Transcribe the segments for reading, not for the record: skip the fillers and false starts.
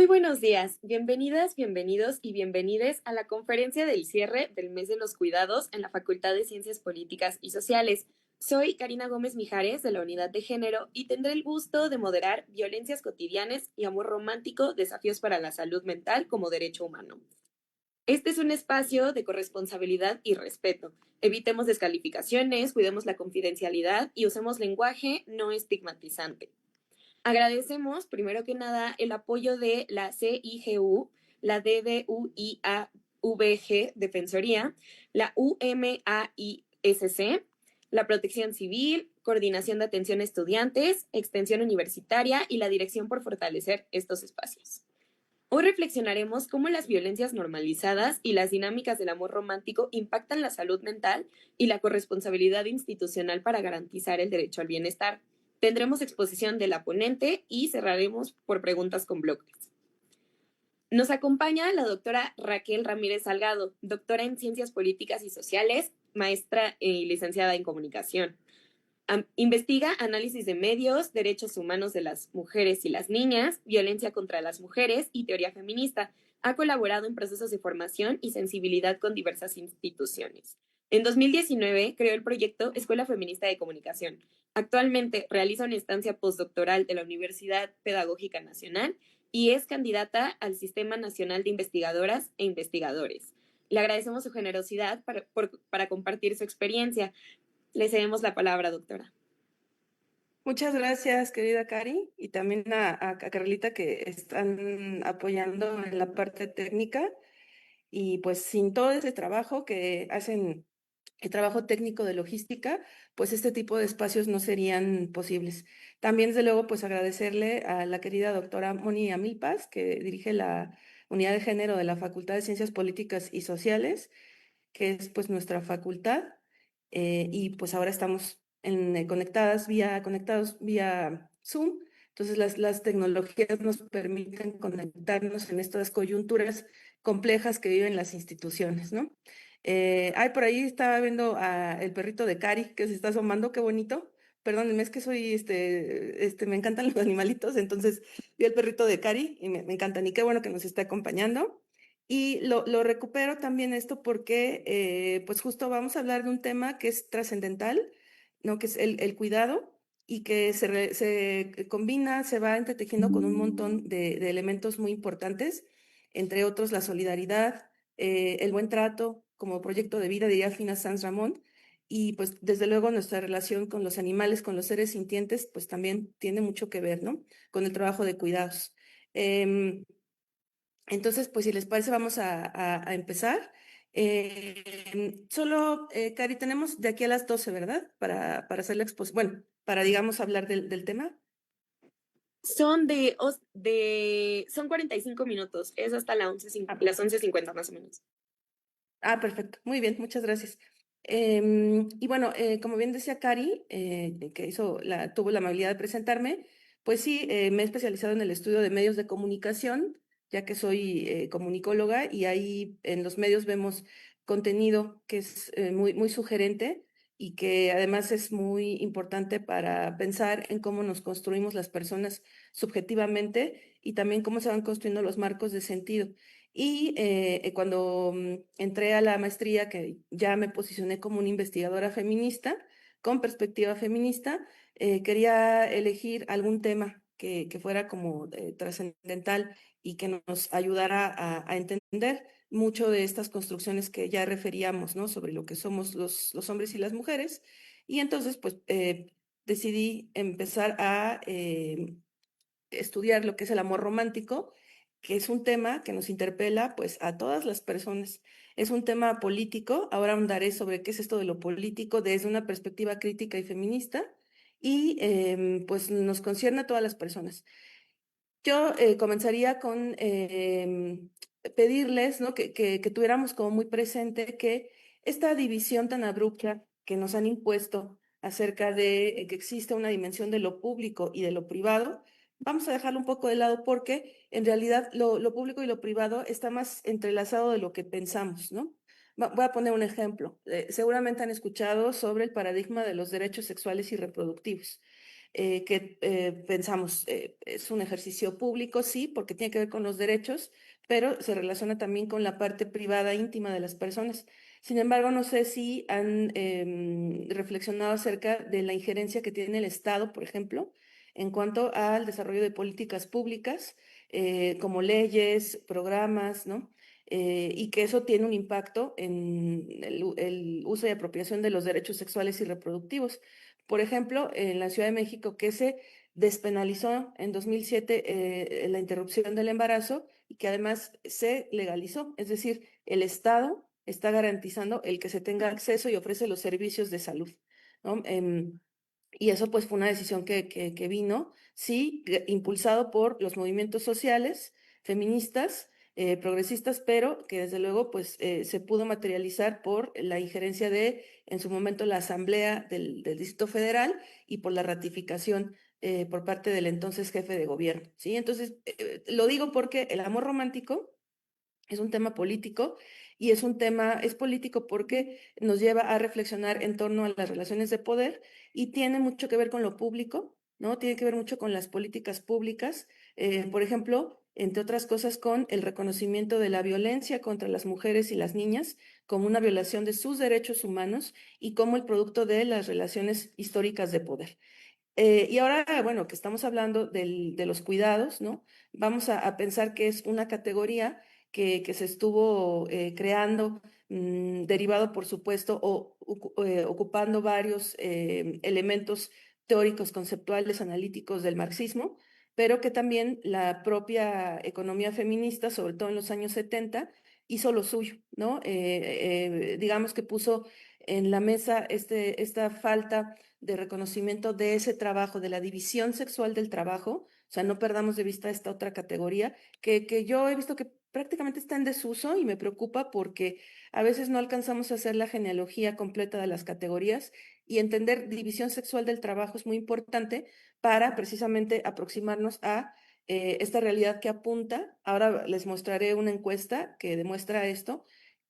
Muy buenos días, bienvenidas, bienvenidos y bienvenides a la conferencia del cierre del mes de los cuidados en la Facultad de Ciencias Políticas y Sociales. Soy Karina Gómez Mijares de la Unidad de Género y tendré el gusto de moderar violencias cotidianas y amor romántico, desafíos para la salud mental como derecho humano. Este es un espacio de corresponsabilidad y respeto. Evitemos descalificaciones, cuidemos la confidencialidad y usemos lenguaje no estigmatizante. Agradecemos, primero que nada, el apoyo de la CIGU, la DDUIAVG Defensoría, la UMAISC, la Protección Civil, Coordinación de Atención a Estudiantes, Extensión Universitaria y la Dirección por fortalecer estos espacios. Hoy reflexionaremos cómo las violencias normalizadas y las dinámicas del amor romántico impactan la salud mental y la corresponsabilidad institucional para garantizar el derecho al bienestar. Tendremos exposición de la ponente y cerraremos por preguntas con bloques. Nos acompaña la doctora Raquel Ramírez Salgado, doctora en Ciencias Políticas y Sociales, maestra y licenciada en Comunicación. Investiga análisis de medios, derechos humanos de las mujeres y las niñas, violencia contra las mujeres y teoría feminista. Ha colaborado en procesos de formación y sensibilidad con diversas instituciones. En 2019 creó el proyecto Escuela Feminista de Comunicación. Actualmente realiza una estancia postdoctoral de la Universidad Pedagógica Nacional y es candidata al Sistema Nacional de Investigadoras e Investigadores. Le agradecemos su generosidad para compartir su experiencia. Le cedemos la palabra, doctora. Muchas gracias, querida Cari, y también a Carlita que están apoyando en la parte técnica. Y pues sin todo ese trabajo que hacen, el trabajo técnico de logística, pues este tipo de espacios no serían posibles. También, desde luego, pues agradecerle a la querida doctora Moni Amilpas, que dirige la Unidad de Género de la Facultad de Ciencias Políticas y Sociales, que es pues nuestra facultad, y pues ahora estamos conectados vía Zoom. Entonces las tecnologías nos permiten conectarnos en estas coyunturas complejas que viven las instituciones, ¿no? Por ahí estaba viendo a el perrito de Cari que se está asomando, qué bonito. Perdónenme, es que soy, me encantan los animalitos, entonces vi el perrito de Cari y me encantan, y qué bueno que nos está acompañando. Y lo recupero también esto porque, pues justo vamos a hablar de un tema que es trascendental, ¿no? Que es el cuidado y que se combina, se va entretejiendo con un montón de elementos muy importantes, entre otros la solidaridad, el buen trato como proyecto de vida, diría Fina Sanz Ramón, y pues desde luego nuestra relación con los animales, con los seres sintientes, pues también tiene mucho que ver, ¿no? Con el trabajo de cuidados. Entonces, pues si les parece, vamos a empezar. Cari, tenemos de aquí a las 12, ¿verdad? Para hacer la exposición, bueno, para, digamos, hablar del tema. Son 45 minutos, es hasta Ah, las 11:50 más o menos. Perfecto. Muy bien, muchas gracias. Y bueno, como bien decía Cari, que tuvo la amabilidad de presentarme, pues sí, me he especializado en el estudio de medios de comunicación, ya que soy comunicóloga y ahí en los medios vemos contenido que es muy sugerente y que además es muy importante para pensar en cómo nos construimos las personas subjetivamente y también cómo se van construyendo los marcos de sentido. Y cuando entré a la maestría, que ya me posicioné como una investigadora feminista, con perspectiva feminista, quería elegir algún tema que fuera como trascendental y que nos ayudara a entender mucho de estas construcciones que ya referíamos, ¿no? Sobre lo que somos los hombres y las mujeres. Y entonces, pues, decidí empezar a estudiar lo que es el amor romántico, que es un tema que nos interpela pues a todas las personas. Es un tema político, ahora ahondaré sobre qué es esto de lo político desde una perspectiva crítica y feminista, y pues nos concierne a todas las personas. Yo comenzaría con pedirles, ¿no? que tuviéramos como muy presente que esta división tan abrupta que nos han impuesto acerca de que existe una dimensión de lo público y de lo privado, vamos a dejarlo un poco de lado porque en realidad lo público y lo privado está más entrelazado de lo que pensamos, ¿no? Voy a poner un ejemplo. Seguramente han escuchado sobre el paradigma de los derechos sexuales y reproductivos. que pensamos, es un ejercicio público, sí, porque tiene que ver con los derechos, pero se relaciona también con la parte privada íntima de las personas. Sin embargo, no sé si han reflexionado acerca de la injerencia que tiene el Estado, por ejemplo, en cuanto al desarrollo de políticas públicas, como leyes, programas, ¿no? Y que eso tiene un impacto en el uso y apropiación de los derechos sexuales y reproductivos. Por ejemplo, en la Ciudad de México, que se despenalizó en 2007 la interrupción del embarazo y que además se legalizó, es decir, el Estado está garantizando el que se tenga acceso y ofrece los servicios de salud, ¿no? Y eso pues fue una decisión que vino, sí, impulsado por los movimientos sociales, feministas, progresistas, pero que desde luego pues se pudo materializar por la injerencia de, en su momento, la Asamblea del Distrito Federal y por la ratificación por parte del entonces jefe de gobierno, ¿sí? Entonces, lo digo porque el amor romántico es un tema político y es político porque nos lleva a reflexionar en torno a las relaciones de poder y tiene mucho que ver con lo público, ¿no? Tiene que ver mucho con las políticas públicas, por ejemplo, entre otras cosas, con el reconocimiento de la violencia contra las mujeres y las niñas como una violación de sus derechos humanos y como el producto de las relaciones históricas de poder. Y ahora, bueno, que estamos hablando de los cuidados, ¿no? Vamos a pensar que es una categoría que se estuvo creando, derivado, por supuesto, o ocupando varios elementos teóricos, conceptuales, analíticos del marxismo, pero que también la propia economía feminista, sobre todo en los años 70, hizo lo suyo, ¿no? Digamos que puso en la mesa esta falta de reconocimiento de ese trabajo, de la división sexual del trabajo, o sea, no perdamos de vista esta otra categoría, que yo he visto que prácticamente está en desuso y me preocupa porque a veces no alcanzamos a hacer la genealogía completa de las categorías y entender división sexual del trabajo es muy importante para precisamente aproximarnos a esta realidad que apunta. Ahora les mostraré una encuesta que demuestra esto,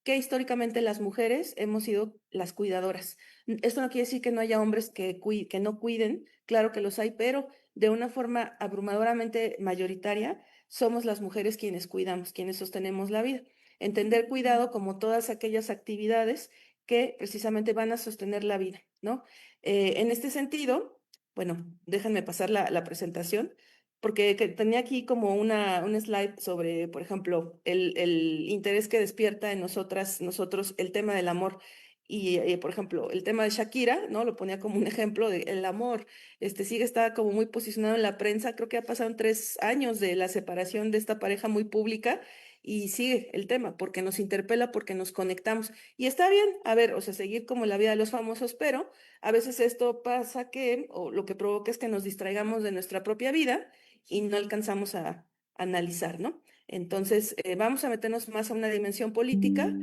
que históricamente las mujeres hemos sido las cuidadoras. Esto no quiere decir que no haya hombres que no cuiden, claro que los hay, pero de una forma abrumadoramente mayoritaria somos las mujeres quienes cuidamos, quienes sostenemos la vida. Entender cuidado como todas aquellas actividades que precisamente van a sostener la vida, ¿no? En este sentido, bueno, déjenme pasar la presentación, porque tenía aquí como un slide sobre, por ejemplo, el interés que despierta en nosotros el tema del amor. Y, por ejemplo, el tema de Shakira, ¿no? Lo ponía como un ejemplo de el amor. Sigue está como muy posicionado en la prensa. Creo que ha pasado 3 años de la separación de esta pareja muy pública y sigue el tema porque nos interpela, porque nos conectamos. Y está bien, a ver, o sea, seguir como la vida de los famosos, pero a veces esto pasa que, o lo que provoca es que nos distraigamos de nuestra propia vida y no alcanzamos a analizar, ¿no? Entonces, vamos a meternos más a una dimensión política.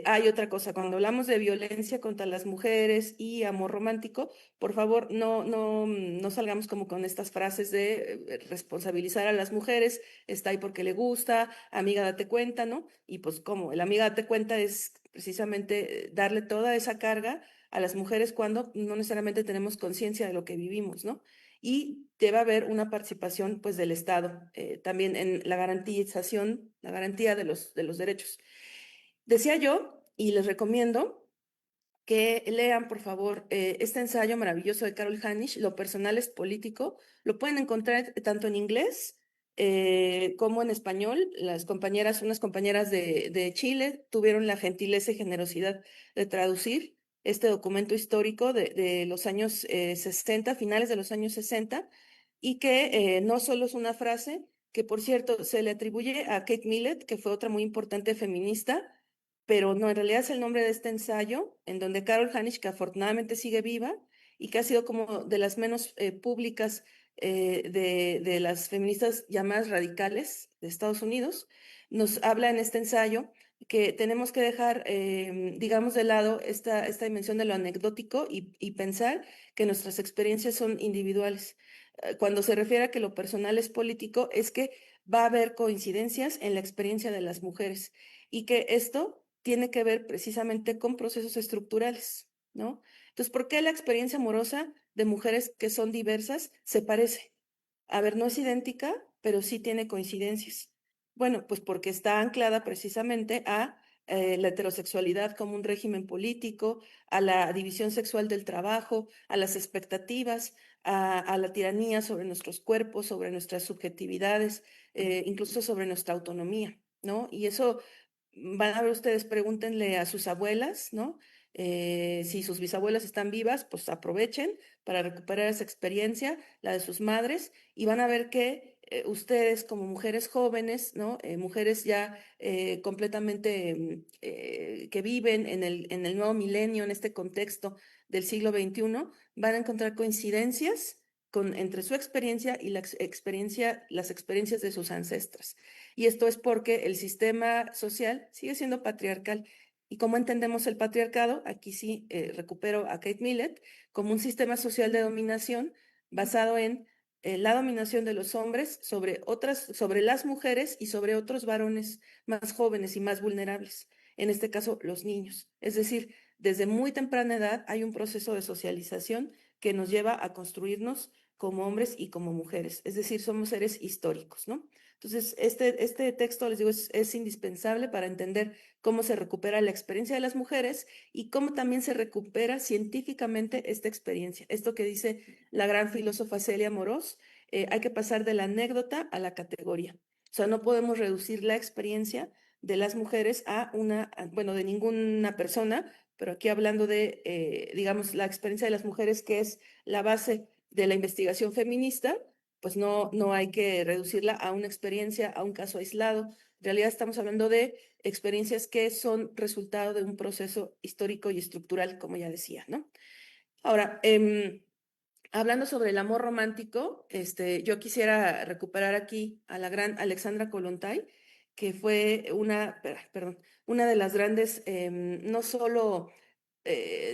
Hay otra cosa, cuando hablamos de violencia contra las mujeres y amor romántico, por favor, no salgamos como con estas frases de responsabilizar a las mujeres, está ahí porque le gusta, amiga, date cuenta, ¿no? Y pues, ¿cómo? El amiga, date cuenta es precisamente darle toda esa carga a las mujeres cuando no necesariamente tenemos conciencia de lo que vivimos, ¿no? Y debe haber una participación, pues, del Estado, también en la garantización, la garantía de los derechos. Decía yo, y les recomiendo que lean, por favor, este ensayo maravilloso de Carol Hanisch, Lo personal es político. Lo pueden encontrar tanto en inglés como en español. Unas compañeras de Chile, tuvieron la gentileza y generosidad de traducir este documento histórico de los años 60, finales de los años 60, y que no solo es una frase, que por cierto se le atribuye a Kate Millett, que fue otra muy importante feminista, pero no, en realidad es el nombre de este ensayo, en donde Carol Hanisch, que afortunadamente sigue viva y que ha sido como de las menos públicas de las feministas llamadas radicales de Estados Unidos, nos habla en este ensayo que tenemos que dejar, digamos, de lado esta dimensión de lo anecdótico y pensar que nuestras experiencias son individuales. Cuando se refiere a que lo personal es político, es que va a haber coincidencias en la experiencia de las mujeres y que esto tiene que ver precisamente con procesos estructurales, ¿no? Entonces, ¿por qué la experiencia amorosa de mujeres que son diversas se parece. A ver, no es idéntica, pero sí tiene coincidencias. Bueno, pues porque está anclada precisamente a la heterosexualidad como un régimen político, a la división sexual del trabajo, a las expectativas, a la tiranía sobre nuestros cuerpos, sobre nuestras subjetividades, incluso sobre nuestra autonomía, ¿no? Y eso van a ver ustedes, pregúntenle a sus abuelas, ¿no? Si sus bisabuelas están vivas, pues aprovechen para recuperar esa experiencia, la de sus madres, y van a ver que ustedes como mujeres jóvenes, ¿no? Mujeres ya completamente que viven en el nuevo milenio, en este contexto del siglo XXI, van a encontrar coincidencias entre su experiencia y las experiencias de sus ancestras. Y esto es porque el sistema social sigue siendo patriarcal. ¿Y cómo entendemos el patriarcado? Aquí sí recupero a Kate Millett como un sistema social de dominación basado en la dominación de los hombres sobre las mujeres y sobre otros varones más jóvenes y más vulnerables, en este caso los niños. Es decir, desde muy temprana edad hay un proceso de socialización que nos lleva a construirnos como hombres y como mujeres, es decir, somos seres históricos, ¿no? Entonces, este texto, les digo, es indispensable para entender cómo se recupera la experiencia de las mujeres y cómo también se recupera científicamente esta experiencia. Esto que dice la gran filósofa Celia Morós, hay que pasar de la anécdota a la categoría. O sea, no podemos reducir la experiencia de las mujeres bueno, de ninguna persona, pero aquí hablando de, digamos, la experiencia de las mujeres, que es la base de la investigación feminista, pues no hay que reducirla a una experiencia, a un caso aislado. En realidad estamos hablando de experiencias que son resultado de un proceso histórico y estructural, como ya decía, ¿no? Ahora, hablando sobre el amor romántico, yo quisiera recuperar aquí a la gran Alexandra Kollontai, que fue una de las grandes, no solo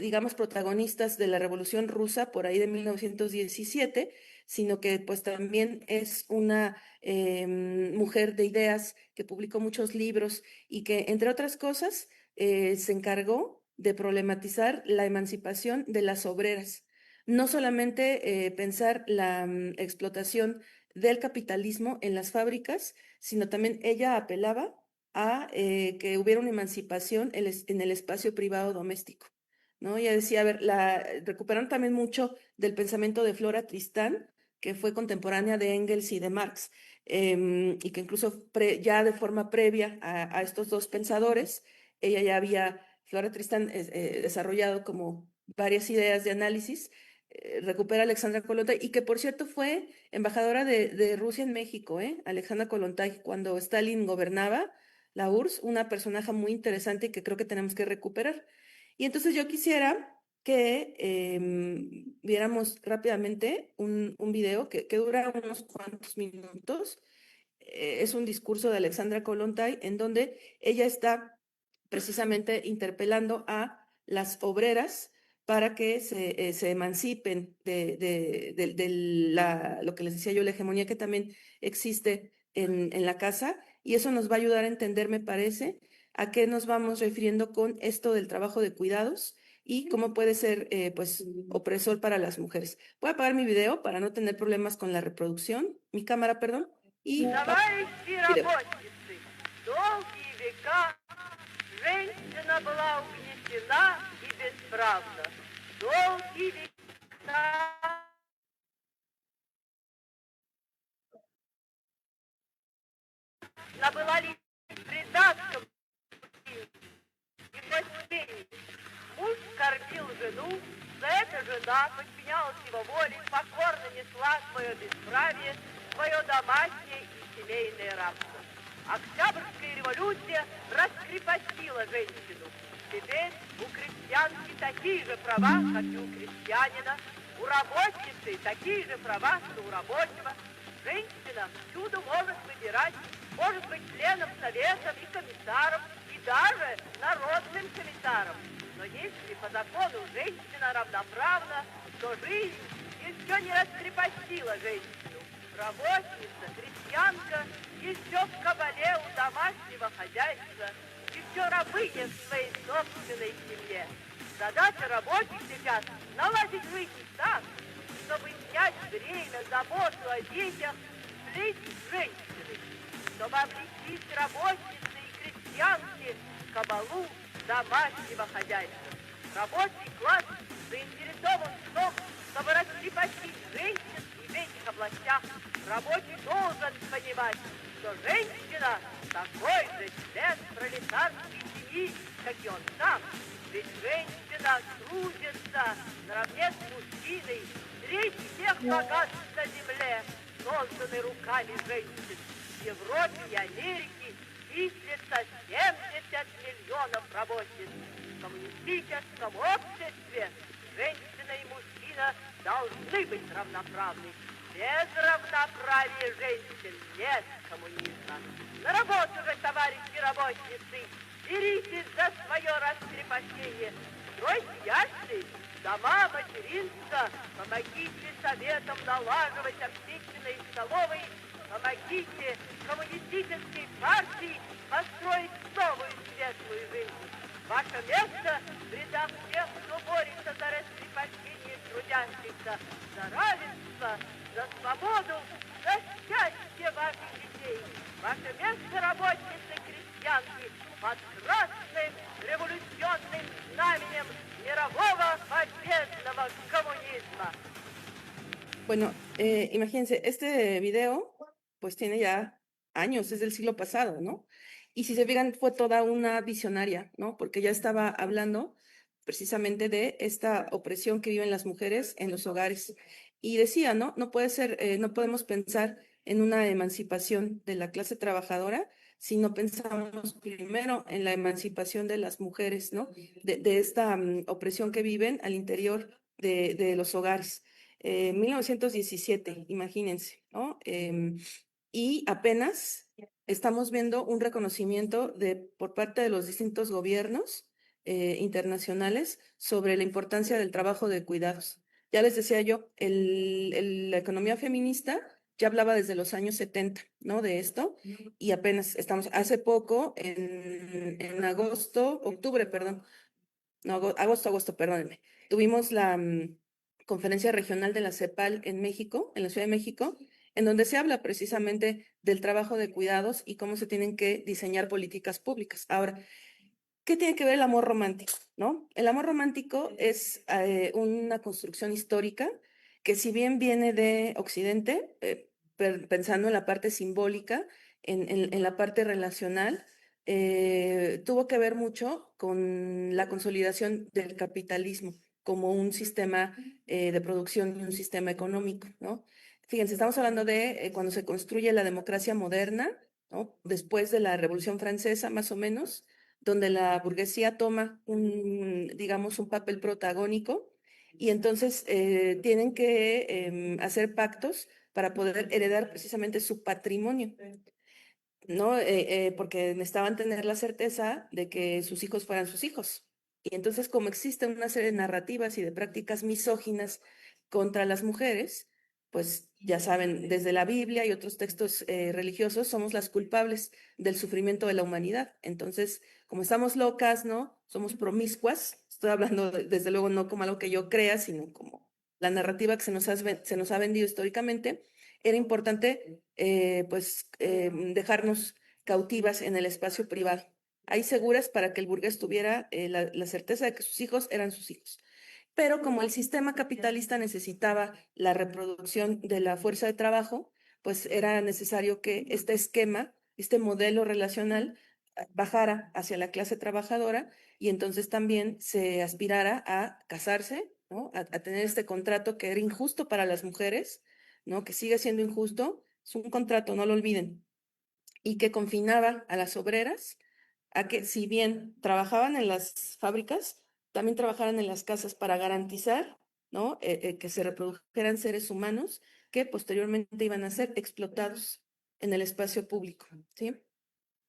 digamos, protagonistas de la Revolución Rusa por ahí de 1917, sino que pues también es una mujer de ideas que publicó muchos libros y que, entre otras cosas, se encargó de problematizar la emancipación de las obreras. No solamente pensar la explotación del capitalismo en las fábricas, sino también ella apelaba a que hubiera una emancipación en el espacio privado doméstico. ¿No? Ella decía, a ver, recuperaron también mucho del pensamiento de Flora Tristán, que fue contemporánea de Engels y de Marx, y que incluso ya de forma previa a estos dos pensadores, Flora Tristán desarrollado como varias ideas de análisis, recupera a Alexandra Kollontai, y que por cierto fue embajadora de Rusia en México, Alexandra Kollontai, cuando Stalin gobernaba la URSS, una personaje muy interesante y que creo que tenemos que recuperar. Y entonces yo quisiera que viéramos rápidamente un video que dura unos cuantos minutos. Es un discurso de Alexandra Kollontai en donde ella está precisamente interpelando a las obreras para que se emancipen lo que les decía yo, la hegemonía que también existe en la casa, y eso nos va a ayudar a entender, me parece, a qué nos vamos refiriendo con esto del trabajo de cuidados y cómo puede ser pues opresor para las mujeres. Voy a apagar mi video para no tener problemas con la reproducción, mi cámara, perdón, y Товарищи работницы, долгие века женщина была угнетена и бесправна. Долгие века она была лишь придатком и постелью. Муж кормил жену, за это жена подчинялась его воле, покорно несла свое бесправие, свое домашнее и семейное рабство. Октябрьская революция раскрепостила женщину. Теперь у крестьянки такие же права, как и у крестьянина, у работницы такие же права, что у рабочего. Женщина всюду может выбирать, может быть членом советов и комиссаром, и даже народным комиссаром. Но если по закону женщина равноправна, то жизнь еще не раскрепостила женщину. Работница, крестьянка еще в кабале у домашнего хозяйства, еще рабыня в своей собственной семье. Задача рабочих сейчас наладить жизнь так, чтобы снять время, заботу о детях, жить женщины, чтобы облегчить работницы и крестьянки кабалу домашнего хозяйства. Рабочий класс заинтересован в том, чтобы раскрепостить женщин и в этих областях. Рабочий должен понимать, что женщина такой же член пролетарской семьи, как и он сам. Ведь женщина трудится наравне с мужчиной. Треть всех богатств на земле созданы руками женщин. В Европе и Америке числится 70 миллионов рабочих. В коммунистическом обществе женщина и мужчина должны быть равноправны. Без равноправия женщин нет коммунизма. На работу же, товарищи работницы, беритесь за свое раскрепощение. Стройте ясли, дома, материнства, помогите советам налаживать общественные столовые, помогите коммунистической партии построить новую светлую жизнь. Ваше место в рядах тех, кто борется за раскрепощение трудящихся, за равенство, за свободу, за счастье ваших детей. Ваше место работницы крестьянки под красным революционным знаменем мирового победного коммунизма. Bueno, imagínense, este video pues tiene ya años, es del siglo pasado, ¿no? Y si se fijan, fue toda una visionaria, ¿no? Porque ya estaba hablando precisamente de esta opresión que viven las mujeres en los hogares. Y decía, ¿no? No puede ser, no podemos pensar en una emancipación de la clase trabajadora si no pensamos primero en la emancipación de las mujeres, ¿no? De esta opresión que viven al interior de los hogares. 1917, imagínense, ¿no? Y apenas estamos viendo un reconocimiento por parte de los distintos gobiernos internacionales sobre la importancia del trabajo de cuidados. Ya les decía yo, la economía feminista ya hablaba desde los años 70, ¿no? De esto, y apenas estamos, hace poco, en octubre, perdón, no, agosto, perdónenme, tuvimos la conferencia regional de la CEPAL en México, en la Ciudad de México, en donde se habla precisamente del trabajo de cuidados y cómo se tienen que diseñar políticas públicas. Ahora, ¿qué tiene que ver el amor romántico? ¿No? El amor romántico es una construcción histórica que, si bien viene de Occidente, pensando en la parte simbólica, en la parte relacional, tuvo que ver mucho con la consolidación del capitalismo como un sistema de producción y un sistema económico, ¿no? Fíjense, estamos hablando de cuando se construye la democracia moderna, ¿no? Después de la Revolución Francesa, más o menos, donde la burguesía toma digamos, un papel protagónico, y entonces tienen que hacer pactos para poder heredar precisamente su patrimonio, ¿no? Porque necesitaban tener la certeza de que sus hijos fueran sus hijos. Y entonces, como existen una serie de narrativas y de prácticas misóginas contra las mujeres, pues ya saben, desde la Biblia y otros textos religiosos, somos las culpables del sufrimiento de la humanidad. Entonces, como estamos locas, ¿no? Somos promiscuas. Estoy hablando, desde luego, no como algo que yo crea, sino como la narrativa que se nos ha vendido históricamente. Era importante, dejarnos cautivas en el espacio privado, ahí seguras, para que el burgués tuviera la certeza de que sus hijos eran sus hijos. Pero como el sistema capitalista necesitaba la reproducción de la fuerza de trabajo, pues era necesario que este esquema, este modelo relacional, bajara hacia la clase trabajadora, y entonces también se aspirara a casarse, ¿no? A tener este contrato que era injusto para las mujeres, ¿no? Que sigue siendo injusto, es un contrato, no lo olviden, y que confinaba a las obreras a que, si bien trabajaban en las fábricas, también trabajaran en las casas para garantizar, ¿no? Que se reprodujeran seres humanos que posteriormente iban a ser explotados en el espacio público, ¿sí?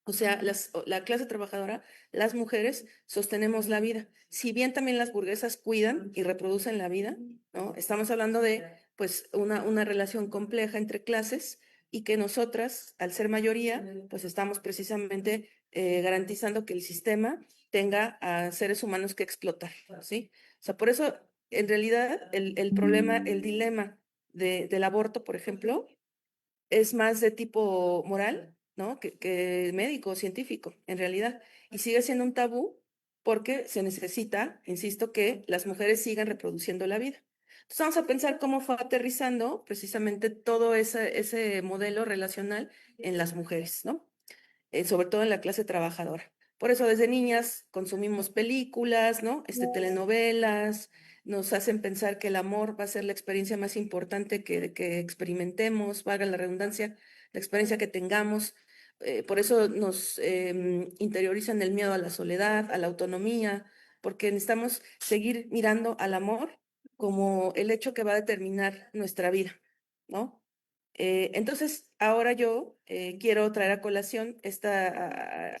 O sea, la clase trabajadora, las mujeres, sostenemos la vida. Si bien también las burguesas cuidan y reproducen la vida, ¿no? Estamos hablando de, pues, una relación compleja entre clases, y que nosotras, al ser mayoría, pues estamos precisamente garantizando que el sistema tenga a seres humanos que explotar, ¿sí? O sea, por eso en realidad el problema, el dilema del aborto, por ejemplo, es más de tipo moral, ¿no? Que médico, científico, en realidad. Y sigue siendo un tabú porque se necesita, insisto, que las mujeres sigan reproduciendo la vida. Entonces vamos a pensar cómo fue aterrizando precisamente todo ese modelo relacional en las mujeres, ¿no? Sobre todo en la clase trabajadora. Por eso desde niñas consumimos películas, ¿no? Telenovelas, nos hacen pensar que el amor va a ser la experiencia más importante que experimentemos, valga la redundancia, la experiencia que tengamos. Por eso nos interiorizan el miedo a la soledad, a la autonomía, porque necesitamos seguir mirando al amor como el hecho que va a determinar nuestra vida, ¿no? Entonces, ahora yo quiero traer a colación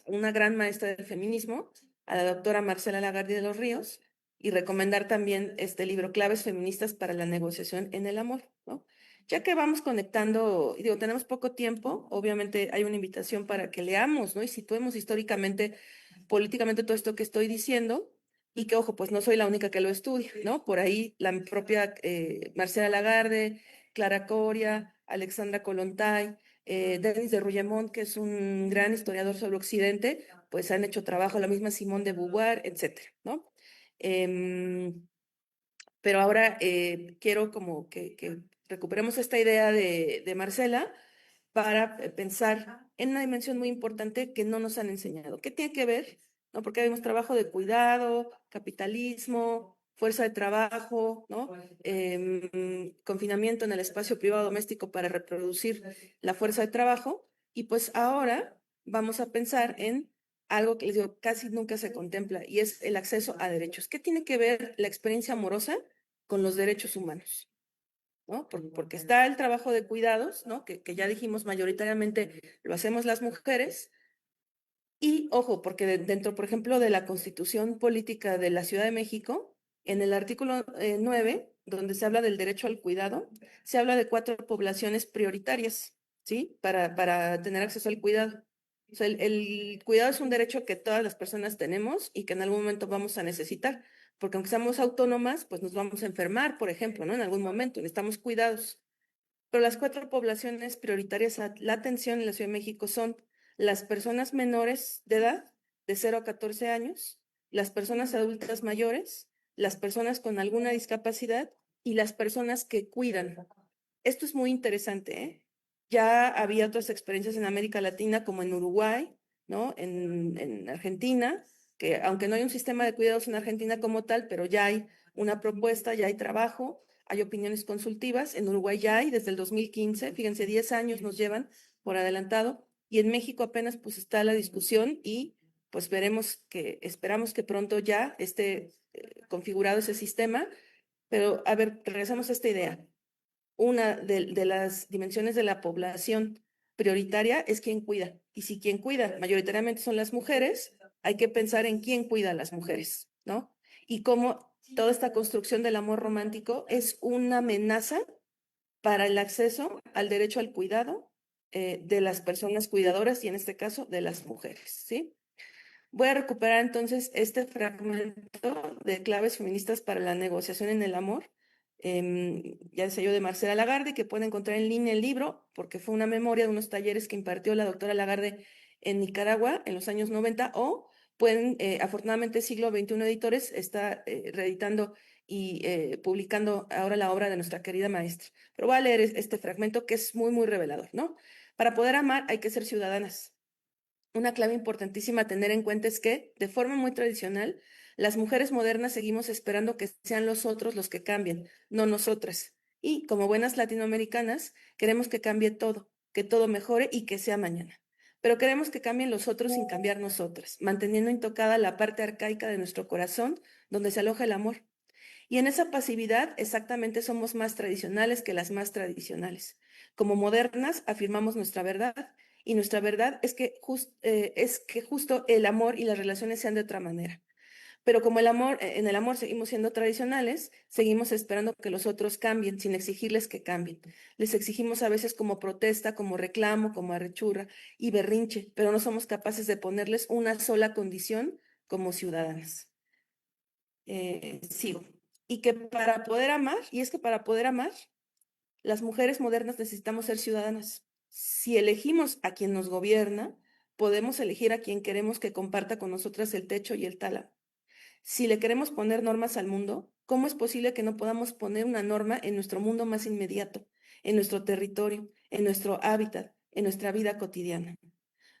una gran maestra del feminismo, a la doctora Marcela Lagarde de los Ríos, y recomendar también este libro, Claves Feministas para la Negociación en el Amor, ¿no? Ya que vamos conectando, y digo, tenemos poco tiempo, obviamente hay una invitación para que leamos, ¿no? Y situemos históricamente, políticamente todo esto que estoy diciendo, y que, ojo, pues no soy la única que lo estudia, ¿no? Por ahí la propia Marcela Lagarde, Clara Coria, Alexandra Kollontai, Denis de Rougemont, que es un gran historiador sobre Occidente, pues han hecho trabajo, la misma Simone de Beauvoir, etcétera, ¿no? Em, pero ahora quiero como que recuperemos esta idea de Marcela para pensar en una dimensión muy importante que no nos han enseñado. ¿Qué tiene que ver? ¿No? Porque vemos trabajo de cuidado, capitalismo, fuerza de trabajo, ¿no? Confinamiento en el espacio privado doméstico para reproducir la fuerza de trabajo. Y pues ahora vamos a pensar en algo que les digo, casi nunca se contempla, y es el acceso a derechos. ¿Qué tiene que ver la experiencia amorosa con los derechos humanos? ¿No? Porque está el trabajo de cuidados, ¿no? Que ya dijimos mayoritariamente lo hacemos las mujeres. Y ojo, porque dentro, por ejemplo, de la Constitución Política de la Ciudad de México, en el artículo 9, donde se habla del derecho al cuidado, se habla de 4 poblaciones prioritarias, ¿sí? Para tener acceso al cuidado. O sea, el cuidado es un derecho que todas las personas tenemos y que en algún momento vamos a necesitar, porque aunque seamos autónomas, pues nos vamos a enfermar, por ejemplo, ¿no? En algún momento necesitamos cuidados. Pero las 4 poblaciones prioritarias a la atención en la Ciudad de México son las personas menores de edad, de 0 a 14 años, las personas adultas mayores, las personas con alguna discapacidad y las personas que cuidan. Esto es muy interesante, ¿eh? Ya había otras experiencias en América Latina, como en Uruguay, ¿no? En Argentina, que aunque no hay un sistema de cuidados en Argentina como tal, pero ya hay una propuesta, ya hay trabajo, hay opiniones consultivas. En Uruguay ya hay desde el 2015, fíjense, 10 años nos llevan por adelantado, y en México apenas pues está la discusión y pues esperamos que pronto ya esté configurado ese sistema. Pero a ver, regresamos a esta idea. Una de las dimensiones de la población prioritaria es quien cuida. Y si quien cuida mayoritariamente son las mujeres, hay que pensar en quién cuida a las mujeres, ¿no? Y cómo toda esta construcción del amor romántico es una amenaza para el acceso al derecho al cuidado de las personas cuidadoras y en este caso de las mujeres, ¿sí? Voy a recuperar entonces este fragmento de Claves Feministas para la Negociación en el Amor, ya decía yo, de Marcela Lagarde, que pueden encontrar en línea el libro, porque fue una memoria de unos talleres que impartió la doctora Lagarde en Nicaragua en los años 90, o pueden, afortunadamente Siglo XXI Editores está reeditando y publicando ahora la obra de nuestra querida maestra. Pero voy a leer este fragmento que es muy, muy revelador, ¿no? Para poder amar hay que ser ciudadanas. Una clave importantísima a tener en cuenta es que, de forma muy tradicional, las mujeres modernas seguimos esperando que sean los otros los que cambien, no nosotras. Y, como buenas latinoamericanas, queremos que cambie todo, que todo mejore y que sea mañana. Pero queremos que cambien los otros sin cambiar nosotras, manteniendo intocada la parte arcaica de nuestro corazón donde se aloja el amor. Y en esa pasividad exactamente somos más tradicionales que las más tradicionales. Como modernas afirmamos nuestra verdad, y nuestra verdad es que justo el amor y las relaciones sean de otra manera. Pero como en el amor seguimos siendo tradicionales, seguimos esperando que los otros cambien sin exigirles que cambien. Les exigimos a veces como protesta, como reclamo, como arrechurra y berrinche, pero no somos capaces de ponerles una sola condición como ciudadanas. Sigo. y que para poder amar, y es que para poder amar, las mujeres modernas necesitamos ser ciudadanas. Si elegimos a quien nos gobierna, podemos elegir a quien queremos que comparta con nosotras el techo y el tálamo. Si le queremos poner normas al mundo, ¿cómo es posible que no podamos poner una norma en nuestro mundo más inmediato, en nuestro territorio, en nuestro hábitat, en nuestra vida cotidiana?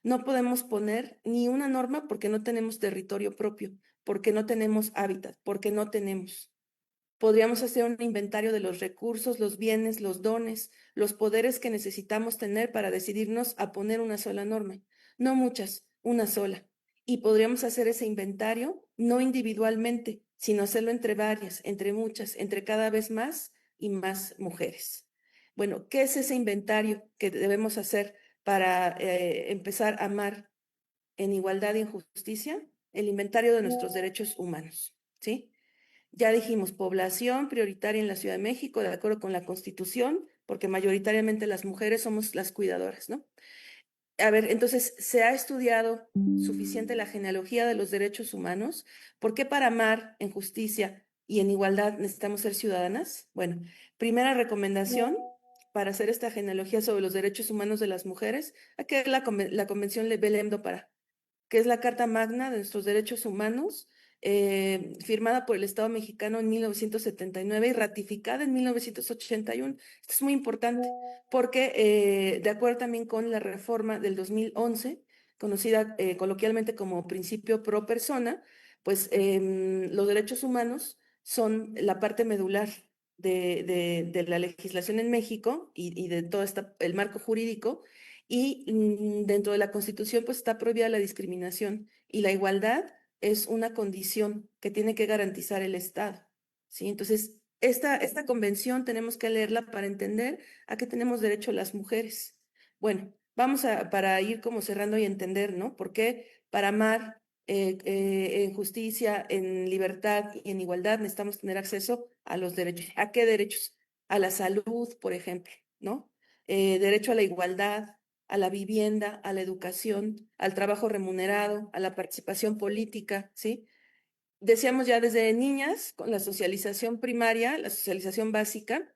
No podemos poner ni una norma porque no tenemos territorio propio, porque no tenemos hábitat, porque no tenemos. Podríamos hacer un inventario de los recursos, los bienes, los dones, los poderes que necesitamos tener para decidirnos a poner una sola norma. No muchas, una sola. Y podríamos hacer ese inventario no individualmente, sino hacerlo entre varias, entre muchas, entre cada vez más y más mujeres. Bueno, ¿qué es ese inventario que debemos hacer para empezar a amar en igualdad y en justicia? El inventario de nuestros derechos humanos, ¿sí? Ya dijimos, población prioritaria en la Ciudad de México, de acuerdo con la Constitución, porque mayoritariamente las mujeres somos las cuidadoras, ¿no? A ver, entonces, ¿se ha estudiado suficiente la genealogía de los derechos humanos? ¿Por qué para amar en justicia y en igualdad necesitamos ser ciudadanas? Bueno, primera recomendación para hacer esta genealogía sobre los derechos humanos de las mujeres, hay que ver la Convención de Belém do Pará, que es la Carta Magna de nuestros derechos humanos, firmada por el Estado mexicano en 1979 y ratificada en 1981. Esto es muy importante porque, de acuerdo también con la reforma del 2011, conocida coloquialmente como principio pro persona, pues los derechos humanos son la parte medular de la legislación en México y de todo el marco jurídico, y dentro de la Constitución pues está prohibida la discriminación y la igualdad es una condición que tiene que garantizar el Estado, ¿sí? Entonces, esta convención tenemos que leerla para entender a qué tenemos derecho las mujeres. Bueno, para ir como cerrando y entender, ¿no? ¿Por qué para amar en justicia, en libertad y en igualdad necesitamos tener acceso a los derechos? ¿A qué derechos? A la salud, por ejemplo, ¿no? Derecho a la igualdad, a la vivienda, a la educación, al trabajo remunerado, a la participación política, ¿sí? Decíamos ya desde niñas, con la socialización primaria, la socialización básica,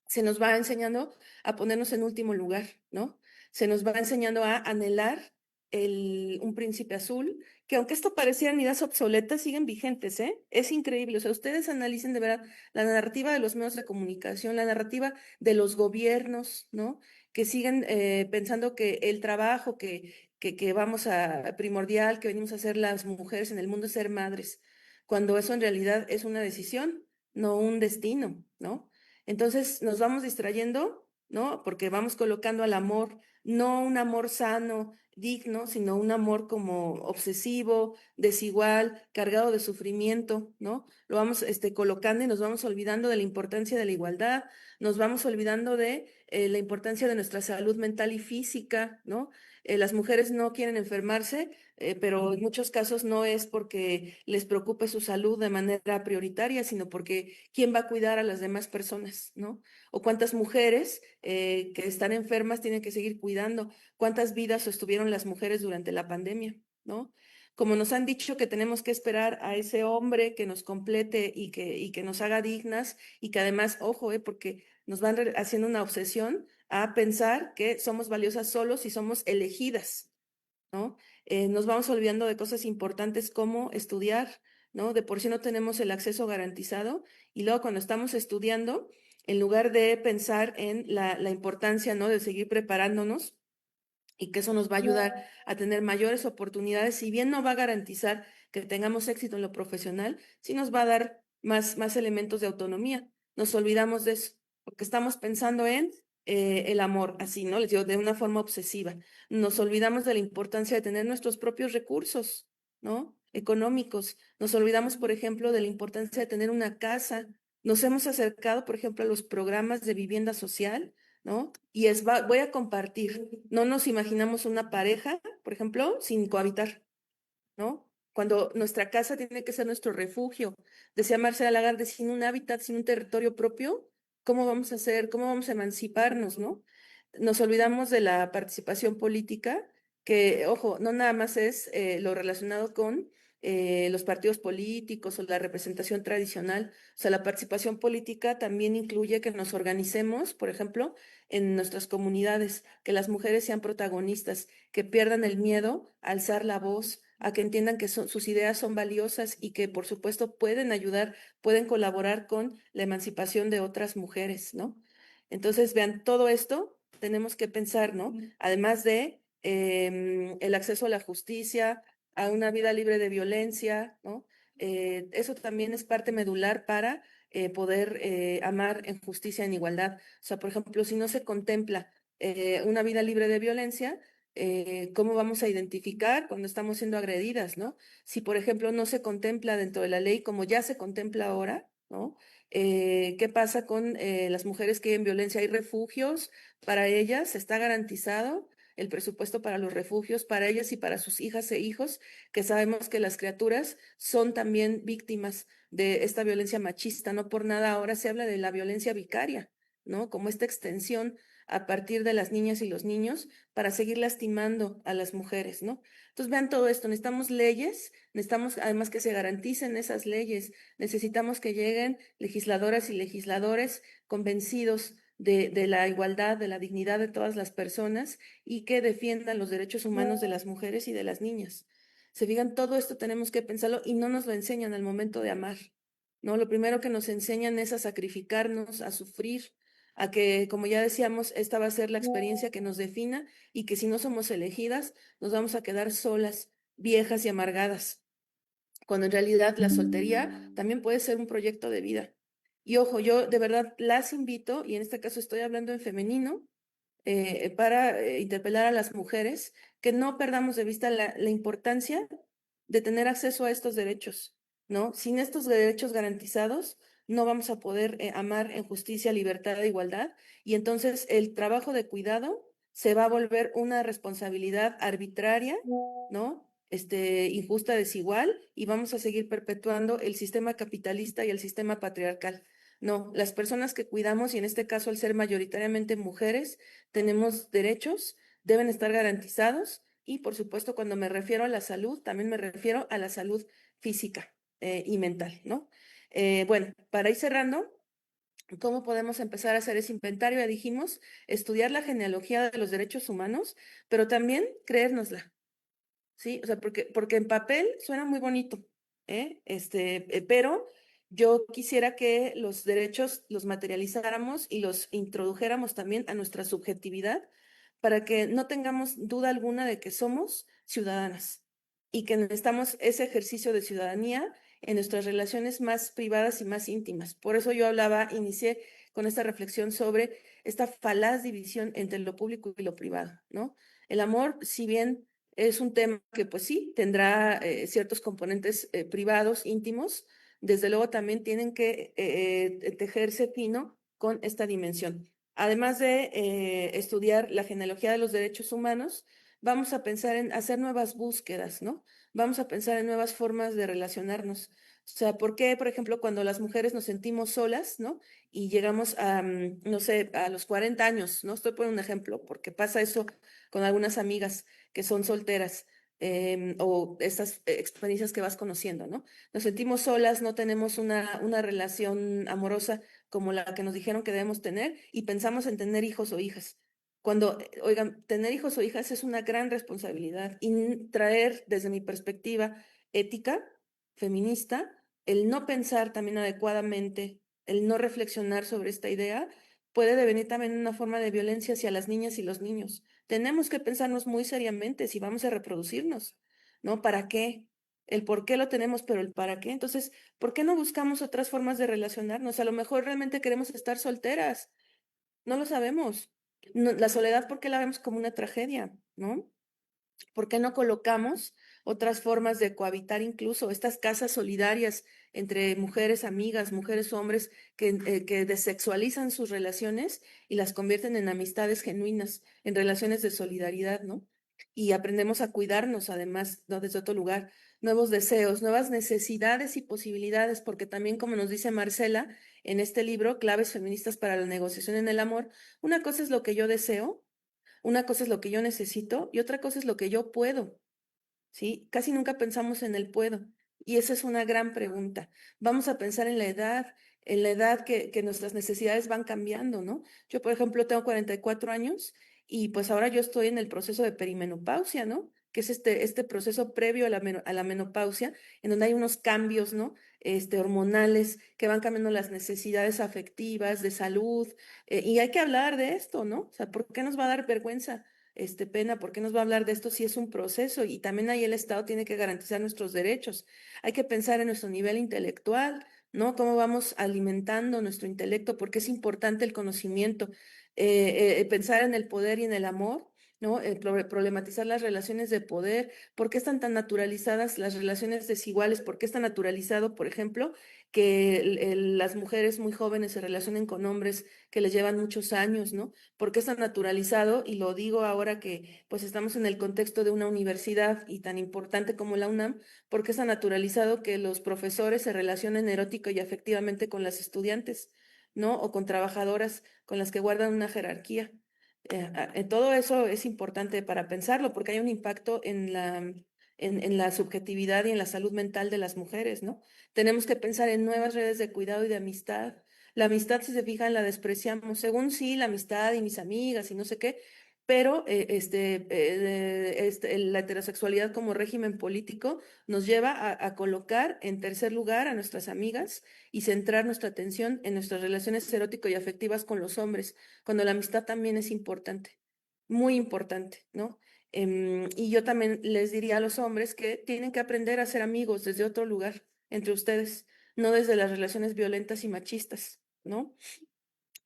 se nos va enseñando a ponernos en último lugar, ¿no? Se nos va enseñando a anhelar un príncipe azul, que aunque esto parecieran ideas obsoletas, siguen vigentes, ¿eh? Es increíble. O sea, ustedes analicen de verdad la narrativa de los medios de comunicación, la narrativa de los gobiernos, ¿no? Que siguen pensando que el trabajo que vamos a primordial, que venimos a hacer las mujeres en el mundo es ser madres, cuando eso en realidad es una decisión, no un destino, ¿no? Entonces nos vamos distrayendo, ¿no? Porque vamos colocando al amor, no un amor sano, digno, sino un amor como obsesivo, desigual, cargado de sufrimiento, ¿no? Lo vamos colocando y nos vamos olvidando de la importancia de la igualdad, nos vamos olvidando de la importancia de nuestra salud mental y física, ¿no? Las mujeres no quieren enfermarse, pero en muchos casos no es porque les preocupe su salud de manera prioritaria, sino porque quién va a cuidar a las demás personas, ¿no? O cuántas mujeres que están enfermas tienen que seguir cuidando, cuántas vidas sostuvieron las mujeres durante la pandemia, ¿no? Como nos han dicho que tenemos que esperar a ese hombre que nos complete y que nos haga dignas y que además, ojo, porque nos van haciendo una obsesión a pensar que somos valiosas solo si somos elegidas, ¿no? Nos vamos olvidando de cosas importantes como estudiar, ¿no? De por sí no tenemos el acceso garantizado y luego cuando estamos estudiando, en lugar de pensar en la importancia, ¿no? De seguir preparándonos y que eso nos va a ayudar a tener mayores oportunidades, si bien no va a garantizar que tengamos éxito en lo profesional, sí nos va a dar más elementos de autonomía. Nos olvidamos de eso, porque estamos pensando en el amor, así, ¿no? Les digo, de una forma obsesiva. Nos olvidamos de la importancia de tener nuestros propios recursos, ¿no? Económicos. Nos olvidamos, por ejemplo, de la importancia de tener una casa. Nos hemos acercado, por ejemplo, a los programas de vivienda social, ¿no? Y voy a compartir. No nos imaginamos una pareja, por ejemplo, sin cohabitar, ¿no? Cuando nuestra casa tiene que ser nuestro refugio. Decía Marcela Lagarde, sin un hábitat, sin un territorio propio, ¿cómo vamos a hacer? ¿Cómo vamos a emanciparnos, no? Nos olvidamos de la participación política, que, ojo, no nada más es lo relacionado con los partidos políticos o la representación tradicional. O sea, la participación política también incluye que nos organicemos, por ejemplo, en nuestras comunidades, que las mujeres sean protagonistas, que pierdan el miedo a alzar la voz, a que entiendan que sus ideas son valiosas y que, por supuesto, pueden ayudar, pueden colaborar con la emancipación de otras mujeres, ¿no? Entonces, vean, todo esto tenemos que pensar, ¿no? Además de el acceso a la justicia, a una vida libre de violencia, ¿no? Eso también es parte medular para poder amar en justicia, en igualdad. O sea, por ejemplo, si no se contempla una vida libre de violencia, ¿cómo vamos a identificar cuando estamos siendo agredidas, ¿no? Si, por ejemplo, no se contempla dentro de la ley como ya se contempla ahora, ¿no? ¿Qué pasa con las mujeres que viven violencia? ¿Hay refugios para ellas? ¿Está garantizado el presupuesto para los refugios para ellas y para sus hijas e hijos, que sabemos que las criaturas son también víctimas de esta violencia machista? No por nada ahora se habla de la violencia vicaria, ¿no? Como esta extensión a partir de las niñas y los niños para seguir lastimando a las mujeres, ¿no? Entonces vean todo esto, necesitamos leyes, necesitamos además que se garanticen esas leyes, necesitamos que lleguen legisladoras y legisladores convencidos de la igualdad, de la dignidad de todas las personas y que defiendan los derechos humanos de las mujeres y de las niñas. Se fijan, todo esto tenemos que pensarlo y no nos lo enseñan al momento de amar, ¿no? Lo primero que nos enseñan es a sacrificarnos, a sufrir, a que, como ya decíamos, esta va a ser la experiencia que nos defina y que si no somos elegidas, nos vamos a quedar solas, viejas y amargadas, cuando en realidad la soltería también puede ser un proyecto de vida. Y ojo, yo de verdad las invito, y en este caso estoy hablando en femenino, para interpelar a las mujeres, que no perdamos de vista la importancia de tener acceso a estos derechos, ¿no? Sin estos derechos garantizados, no vamos a poder amar en justicia, libertad e igualdad, y entonces el trabajo de cuidado se va a volver una responsabilidad arbitraria, ¿no? Injusta, desigual, y vamos a seguir perpetuando el sistema capitalista y el sistema patriarcal. No, las personas que cuidamos, y en este caso al ser mayoritariamente mujeres, tenemos derechos, deben estar garantizados y por supuesto cuando me refiero a la salud, también me refiero a la salud física y mental, ¿no? Bueno, para ir cerrando, ¿cómo podemos empezar a hacer ese inventario? Ya dijimos, estudiar la genealogía de los derechos humanos, pero también creérnosla, ¿sí? O sea, porque en papel suena muy bonito, ¿eh? Pero yo quisiera que los derechos los materializáramos y los introdujéramos también a nuestra subjetividad para que no tengamos duda alguna de que somos ciudadanas y que necesitamos ese ejercicio de ciudadanía en nuestras relaciones más privadas y más íntimas. Por eso yo inicié con esta reflexión sobre esta falaz división entre lo público y lo privado, ¿no? El amor, si bien es un tema que pues sí, tendrá ciertos componentes privados, íntimos, desde luego también tienen que tejerse fino con esta dimensión. Además de estudiar la genealogía de los derechos humanos, vamos a pensar en hacer nuevas búsquedas, ¿no? Vamos a pensar en nuevas formas de relacionarnos. O sea, ¿por qué, por ejemplo, cuando las mujeres nos sentimos solas, ¿no? Y llegamos a, no sé, a los 40 años, ¿no? Estoy poniendo un ejemplo, porque pasa eso con algunas amigas que son solteras, o estas experiencias que vas conociendo, ¿no? Nos sentimos solas, no tenemos una relación amorosa como la que nos dijeron que debemos tener y pensamos en tener hijos o hijas. Cuando, oigan, tener hijos o hijas es una gran responsabilidad y traer desde mi perspectiva ética, feminista, el no pensar también adecuadamente, el no reflexionar sobre esta idea, puede devenir también una forma de violencia hacia las niñas y los niños. Tenemos que pensarnos muy seriamente si vamos a reproducirnos, ¿no? ¿Para qué? El por qué lo tenemos, pero el para qué. Entonces, ¿por qué no buscamos otras formas de relacionarnos? A lo mejor realmente queremos estar solteras, no lo sabemos. La soledad, ¿por qué la vemos como una tragedia, no? ¿Por qué no colocamos otras formas de cohabitar incluso estas casas solidarias entre mujeres amigas, mujeres hombres que desexualizan sus relaciones y las convierten en amistades genuinas, en relaciones de solidaridad, ¿no? Y aprendemos a cuidarnos además, ¿no? Desde otro lugar, nuevos deseos, nuevas necesidades y posibilidades, porque también como nos dice Marcela en este libro, Claves feministas para la negociación en el amor, una cosa es lo que yo deseo, una cosa es lo que yo necesito y otra cosa es lo que yo puedo. ¿sí? Casi nunca pensamos en el puedo. Y esa es una gran pregunta. Vamos a pensar en la edad que nuestras necesidades van cambiando, ¿no? Yo, por ejemplo, tengo 44 años y pues ahora yo estoy en el proceso de perimenopausia, ¿no? Que es este proceso previo a la menopausia, en donde hay unos cambios, ¿no? Hormonales que van cambiando las necesidades afectivas, de salud, y hay que hablar de esto, ¿no? O sea, ¿por qué nos va a dar vergüenza? Pena, ¿por qué nos va a hablar de esto si es un proceso? Y también ahí el Estado tiene que garantizar nuestros derechos. Hay que pensar en nuestro nivel intelectual, ¿no? Cómo vamos alimentando nuestro intelecto, porque es importante el conocimiento. Pensar en el poder y en el amor, ¿no? Problematizar las relaciones de poder. ¿Por qué están tan naturalizadas las relaciones desiguales? ¿Por qué está naturalizado, por ejemplo, que las mujeres muy jóvenes se relacionen con hombres que les llevan muchos años, ¿no? Porque está naturalizado, y lo digo ahora que pues estamos en el contexto de una universidad y tan importante como la UNAM, porque está naturalizado que los profesores se relacionen erótico y afectivamente con las estudiantes, ¿no? O con trabajadoras con las que guardan una jerarquía. Todo eso es importante para pensarlo, porque hay un impacto en la subjetividad y en la salud mental de las mujeres, ¿no? Tenemos que pensar en nuevas redes de cuidado y de amistad. La amistad, si se fijan, la despreciamos. Según sí, la amistad y mis amigas y no sé qué, pero la heterosexualidad como régimen político nos lleva a colocar en tercer lugar a nuestras amigas y centrar nuestra atención en nuestras relaciones erótico y afectivas con los hombres, cuando la amistad también es importante, muy importante, ¿no? Y yo también les diría a los hombres que tienen que aprender a ser amigos desde otro lugar, entre ustedes, no desde las relaciones violentas y machistas, ¿no?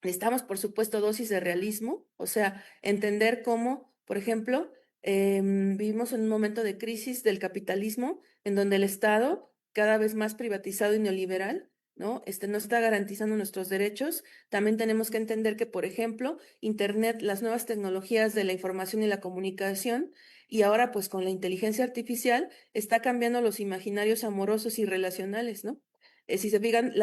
Necesitamos, por supuesto, dosis de realismo, o sea, entender cómo, por ejemplo, vivimos en un momento de crisis del capitalismo en donde el Estado, cada vez más privatizado y neoliberal, ¿no? No está garantizando nuestros derechos. También tenemos que entender que, por ejemplo, Internet, las nuevas tecnologías de la información y la comunicación, y ahora pues con la inteligencia artificial, está cambiando los imaginarios amorosos y relacionales, ¿no? Si se fijan,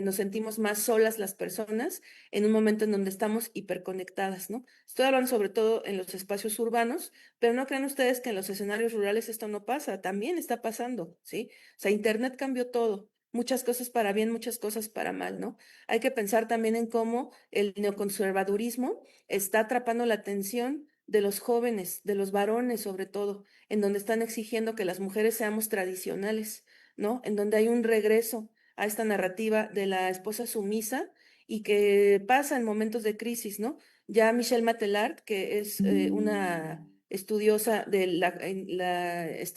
nos sentimos más solas las personas en un momento en donde estamos hiperconectadas, ¿no? Estoy hablando sobre todo en los espacios urbanos, pero no crean ustedes que en los escenarios rurales esto no pasa, también está pasando, ¿sí? O sea, Internet cambió todo, muchas cosas para bien, muchas cosas para mal, ¿no? Hay que pensar también en cómo el neoconservadurismo está atrapando la atención de los jóvenes, de los varones sobre todo, en donde están exigiendo que las mujeres seamos tradicionales, ¿no? En donde hay un regreso a esta narrativa de la esposa sumisa y que pasa en momentos de crisis, ¿no? Ya Michelle Matelart, que es una estudiosa de la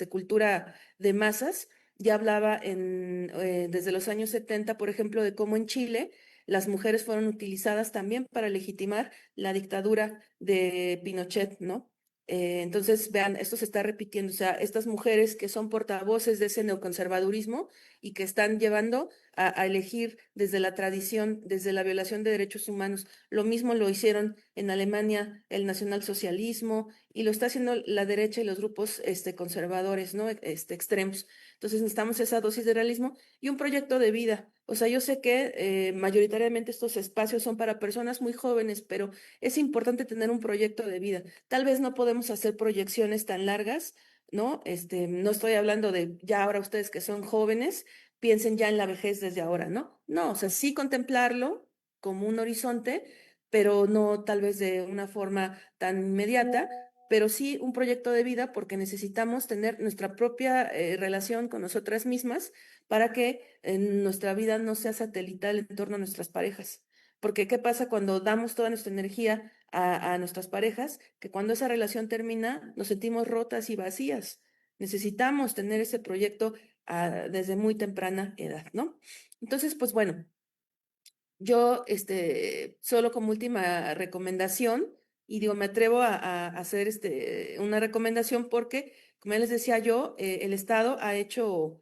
cultura de masas, ya hablaba desde los años 70, por ejemplo, de cómo en Chile las mujeres fueron utilizadas también para legitimar la dictadura de Pinochet, ¿no? Entonces, vean, esto se está repitiendo, o sea, estas mujeres que son portavoces de ese neoconservadurismo y que están llevando a elegir desde la tradición, desde la violación de derechos humanos. Lo mismo lo hicieron en Alemania el nacionalsocialismo y lo está haciendo la derecha y los grupos conservadores, ¿no? Extremos. Entonces necesitamos esa dosis de realismo y un proyecto de vida. O sea, yo sé que mayoritariamente estos espacios son para personas muy jóvenes, pero es importante tener un proyecto de vida. Tal vez no podemos hacer proyecciones tan largas, ¿no? No estoy hablando de ya ahora ustedes que son jóvenes, piensen ya en la vejez desde ahora, ¿no? No, o sea, sí contemplarlo como un horizonte, pero no tal vez de una forma tan inmediata, pero sí un proyecto de vida porque necesitamos tener nuestra propia relación con nosotras mismas para que nuestra vida no sea satelital en torno a nuestras parejas. Porque ¿qué pasa cuando damos toda nuestra energía a nuestras parejas? Que cuando esa relación termina nos sentimos rotas y vacías. Necesitamos tener ese proyecto desde muy temprana edad, ¿no? Entonces, pues bueno, yo, solo como última recomendación, y digo, me atrevo a hacer una recomendación porque, como ya les decía yo, el Estado ha hecho,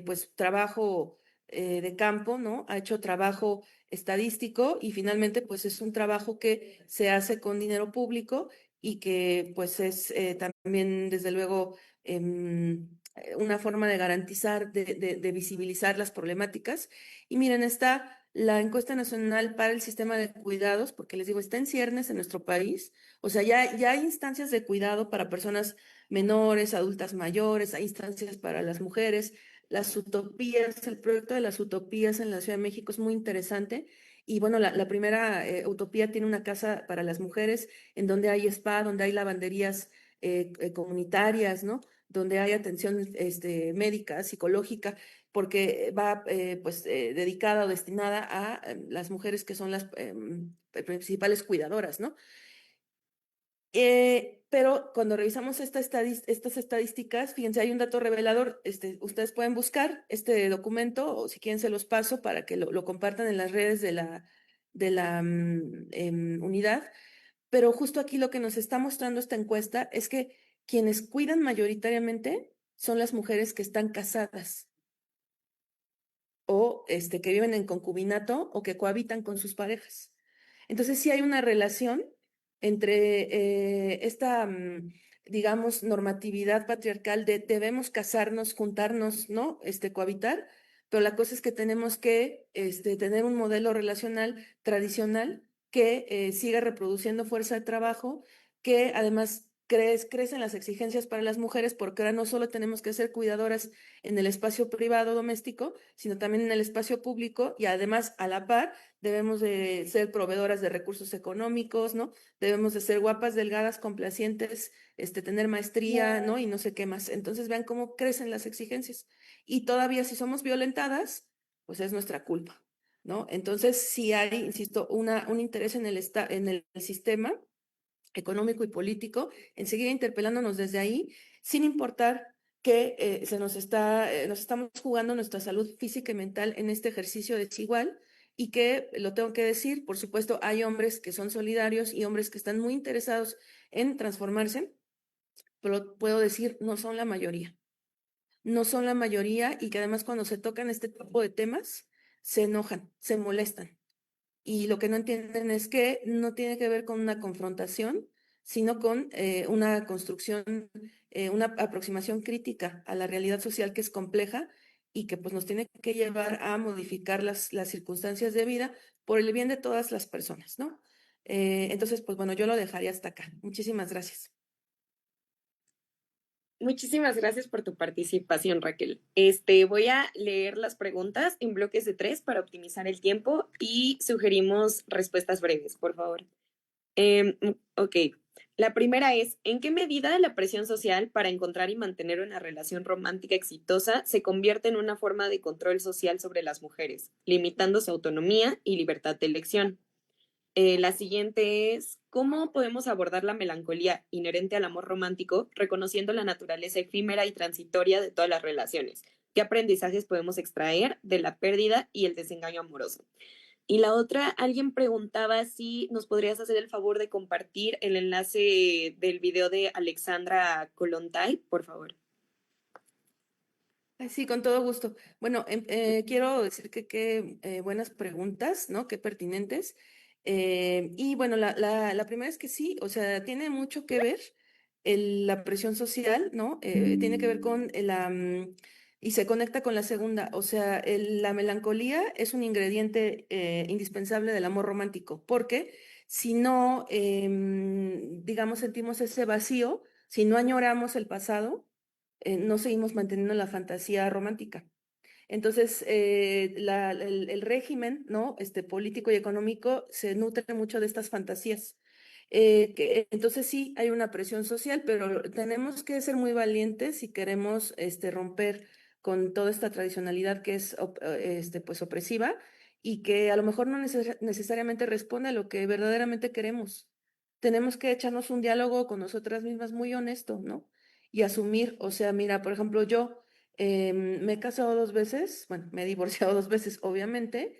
pues, trabajo de campo, ¿no? Ha hecho trabajo estadístico y finalmente, pues, es un trabajo que se hace con dinero público y que, pues, es también, desde luego, una forma de garantizar, de visibilizar las problemáticas. Y miren, está la encuesta nacional para el sistema de cuidados, porque les digo, está en ciernes en nuestro país. O sea, ya hay instancias de cuidado para personas menores, adultas mayores, hay instancias para las mujeres. Las utopías, el proyecto de las utopías en la Ciudad de México es muy interesante. Y bueno, la primera utopía tiene una casa para las mujeres en donde hay spa, donde hay lavanderías comunitarias, ¿no? Donde hay atención médica, psicológica, porque va pues dedicada o destinada a las mujeres que son las principales cuidadoras, ¿no? Pero cuando revisamos estas estadísticas, fíjense, hay un dato revelador. Ustedes pueden buscar este documento o si quieren se los paso para que lo compartan en las redes de la unidad. Pero justo aquí lo que nos está mostrando esta encuesta es que quienes cuidan mayoritariamente son las mujeres que están casadas o que viven en concubinato o que cohabitan con sus parejas. Entonces sí hay una relación entre digamos, normatividad patriarcal de debemos casarnos, juntarnos, ¿no? Cohabitar, pero la cosa es que tenemos que tener un modelo relacional tradicional que siga reproduciendo fuerza de trabajo, que además crecen las exigencias para las mujeres, porque ahora no solo tenemos que ser cuidadoras en el espacio privado doméstico, sino también en el espacio público y además a la par debemos de ser proveedoras de recursos económicos, ¿no? Debemos de ser guapas, delgadas, complacientes, tener maestría, ¿no? Y no sé qué más. Entonces vean cómo crecen las exigencias. Y todavía si somos violentadas, pues es nuestra culpa, ¿no? Entonces sí hay, insisto, un interés en el sistema económico y político, en seguir interpelándonos desde ahí, sin importar que nos estamos jugando nuestra salud física y mental en este ejercicio desigual y que, lo tengo que decir, por supuesto, hay hombres que son solidarios y hombres que están muy interesados en transformarse, pero puedo decir, no son la mayoría. No son la mayoría y que además cuando se tocan este tipo de temas, se enojan, se molestan y lo que no entienden es que no tiene que ver con una confrontación, sino con una construcción, una aproximación crítica a la realidad social que es compleja y que pues nos tiene que llevar a modificar las circunstancias de vida por el bien de todas las personas, ¿no? Entonces, pues bueno, yo lo dejaría hasta acá. Muchísimas gracias. Muchísimas gracias por tu participación, Raquel. Voy a leer las preguntas en bloques de 3 para optimizar el tiempo y sugerimos respuestas breves, por favor. Ok. La primera es, ¿en qué medida la presión social para encontrar y mantener una relación romántica exitosa se convierte en una forma de control social sobre las mujeres, limitando su autonomía y libertad de elección? La siguiente es, ¿cómo podemos abordar la melancolía inherente al amor romántico, reconociendo la naturaleza efímera y transitoria de todas las relaciones? ¿Qué aprendizajes podemos extraer de la pérdida y el desengaño amoroso? Y la otra, alguien preguntaba si nos podrías hacer el favor de compartir el enlace del video de Alexandra Kollontai, por favor. Sí, con todo gusto. Bueno, quiero decir que qué buenas preguntas, ¿no? Qué pertinentes. Y bueno, la primera es que sí, o sea, tiene mucho que ver la presión social, ¿no? Tiene que ver con y se conecta con la segunda, o sea, la melancolía es un ingrediente indispensable del amor romántico, porque si no, digamos, sentimos ese vacío, si no añoramos el pasado, no seguimos manteniendo la fantasía romántica. Entonces, el régimen, ¿no? Político y económico se nutre mucho de estas fantasías. Entonces sí, hay una presión social, pero tenemos que ser muy valientes si queremos romper con toda esta tradicionalidad que es pues opresiva y que a lo mejor no necesariamente responde a lo que verdaderamente queremos. Tenemos que echarnos un diálogo con nosotras mismas muy honesto, ¿no? Y asumir, o sea, mira, por ejemplo, yo me he casado 2 veces, bueno, me he divorciado 2 veces, obviamente.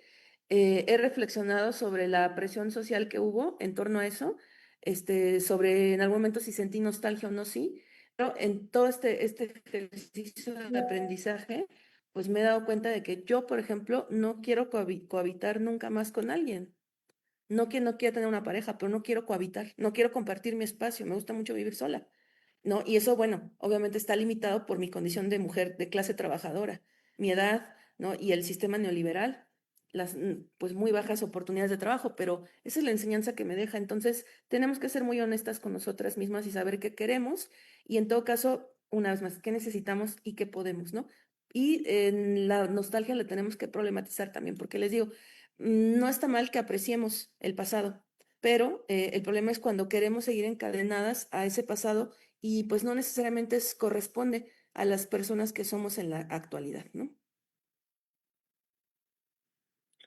He reflexionado sobre la presión social que hubo en torno a eso, sobre en algún momento si sentí nostalgia o no, sí, pero en todo este ejercicio de aprendizaje, pues me he dado cuenta de que yo, por ejemplo, no quiero cohabitar nunca más con alguien. No que no quiera tener una pareja, pero no quiero cohabitar, no quiero compartir mi espacio, me gusta mucho vivir sola, ¿no? Y eso, bueno, obviamente está limitado por mi condición de mujer de clase trabajadora, mi edad, ¿no? Y el sistema neoliberal. las pues muy bajas oportunidades de trabajo, pero esa es la enseñanza que me deja. Entonces, tenemos que ser muy honestas con nosotras mismas y saber qué queremos y en todo caso, una vez más, qué necesitamos y qué podemos, ¿no? Y en la nostalgia la tenemos que problematizar también, porque les digo, no está mal que apreciemos el pasado, pero el problema es cuando queremos seguir encadenadas a ese pasado y pues no necesariamente corresponde a las personas que somos en la actualidad, ¿no?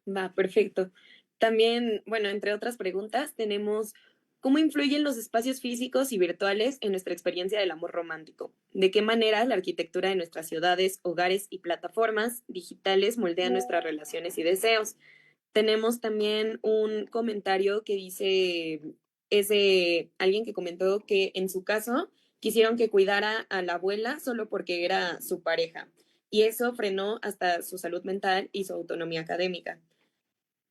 Va, perfecto. También, bueno, entre otras preguntas, tenemos ¿cómo influyen los espacios físicos y virtuales en nuestra experiencia del amor romántico? ¿De qué manera la arquitectura de nuestras ciudades, hogares y plataformas digitales moldea nuestras relaciones y deseos? Tenemos también un comentario que dice, es de alguien que comentó que en su caso quisieron que cuidara a la abuela solo porque era su pareja y eso frenó hasta su salud mental y su autonomía académica.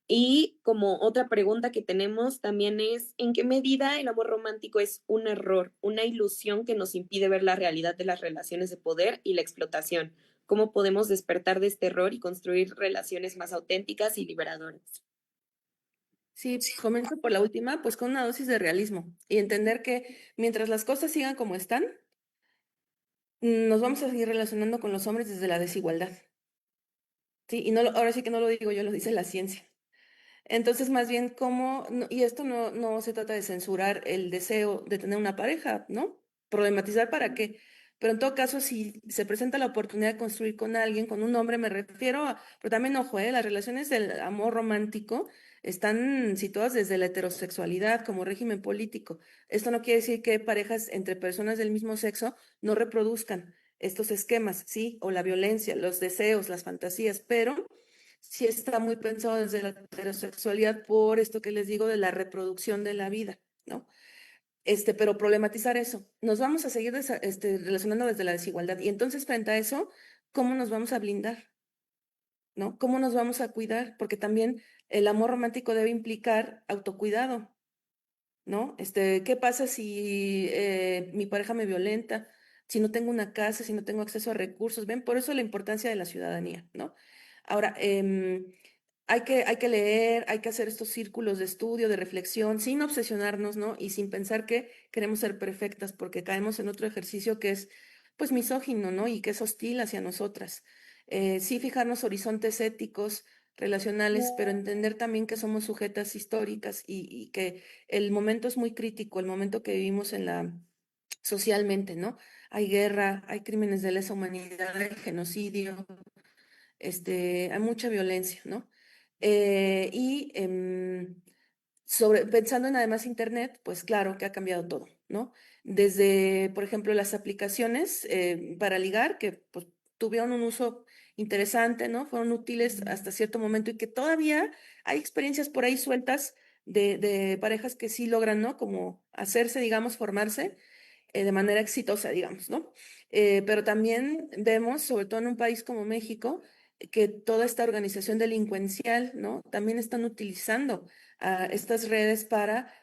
Y como otra pregunta que tenemos también es, ¿en qué medida el amor romántico es un error, una ilusión que nos impide ver la realidad de las relaciones de poder y la explotación? ¿Cómo podemos despertar de este error y construir relaciones más auténticas y liberadoras? Sí, comienzo por la última, pues con una dosis de realismo y entender que mientras las cosas sigan como están, nos vamos a seguir relacionando con los hombres desde la desigualdad. Sí, y no ahora sí que no lo digo yo, lo dice la ciencia. Entonces, más bien, ¿cómo? Y esto no se trata de censurar el deseo de tener una pareja, ¿no? Problematizar para qué. Pero en todo caso, si se presenta la oportunidad de construir con alguien, con un hombre, me refiero a, pero también, ojo, las relaciones del amor romántico están situadas desde la heterosexualidad como régimen político. Esto no quiere decir que parejas entre personas del mismo sexo no reproduzcan estos esquemas, ¿sí? O la violencia, los deseos, las fantasías, pero sí está muy pensado desde la heterosexualidad por esto que les digo de la reproducción de la vida, ¿no? Pero problematizar eso. Nos vamos a seguir relacionando desde la desigualdad. Y entonces, frente a eso, ¿cómo nos vamos a blindar? ¿No? ¿Cómo nos vamos a cuidar? Porque también el amor romántico debe implicar autocuidado, ¿no? ¿Qué pasa si mi pareja me violenta? Si no tengo una casa, si no tengo acceso a recursos, ven, por eso la importancia de la ciudadanía, ¿no? Ahora, hay que leer, hay que hacer estos círculos de estudio, de reflexión, sin obsesionarnos, ¿no? Y sin pensar que queremos ser perfectas, porque caemos en otro ejercicio que es, pues, misógino, ¿no? Y que es hostil hacia nosotras. Sí fijarnos horizontes éticos, relacionales, pero entender también que somos sujetas históricas y que el momento es muy crítico, el momento que vivimos socialmente, ¿no? Hay guerra, hay crímenes de lesa humanidad, hay genocidio, hay mucha violencia, ¿no? Pensando en además Internet, pues claro que ha cambiado todo, ¿no? Desde, por ejemplo, las aplicaciones para ligar, que pues tuvieron un uso interesante, ¿no? Fueron útiles hasta cierto momento y que todavía hay experiencias por ahí sueltas de parejas que sí logran, ¿no? Como hacerse, digamos, formarse de manera exitosa, digamos, ¿no? Pero también vemos, sobre todo en un país como México, que toda esta organización delincuencial, ¿no? También están utilizando estas redes para,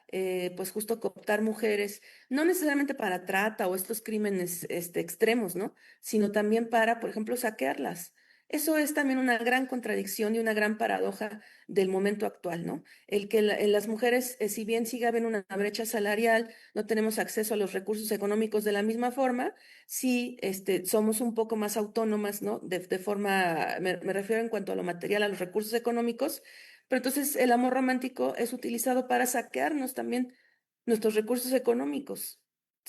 pues justo cooptar mujeres, no necesariamente para trata o estos crímenes extremos, ¿no? Sino también para, por ejemplo, saquearlas. Eso es también una gran contradicción y una gran paradoja del momento actual, ¿no? El que en las mujeres, si bien sigue habiendo una brecha salarial, no tenemos acceso a los recursos económicos de la misma forma, sí somos un poco más autónomas, ¿no? De forma, me refiero en cuanto a lo material, a los recursos económicos, pero entonces el amor romántico es utilizado para saquearnos también nuestros recursos económicos.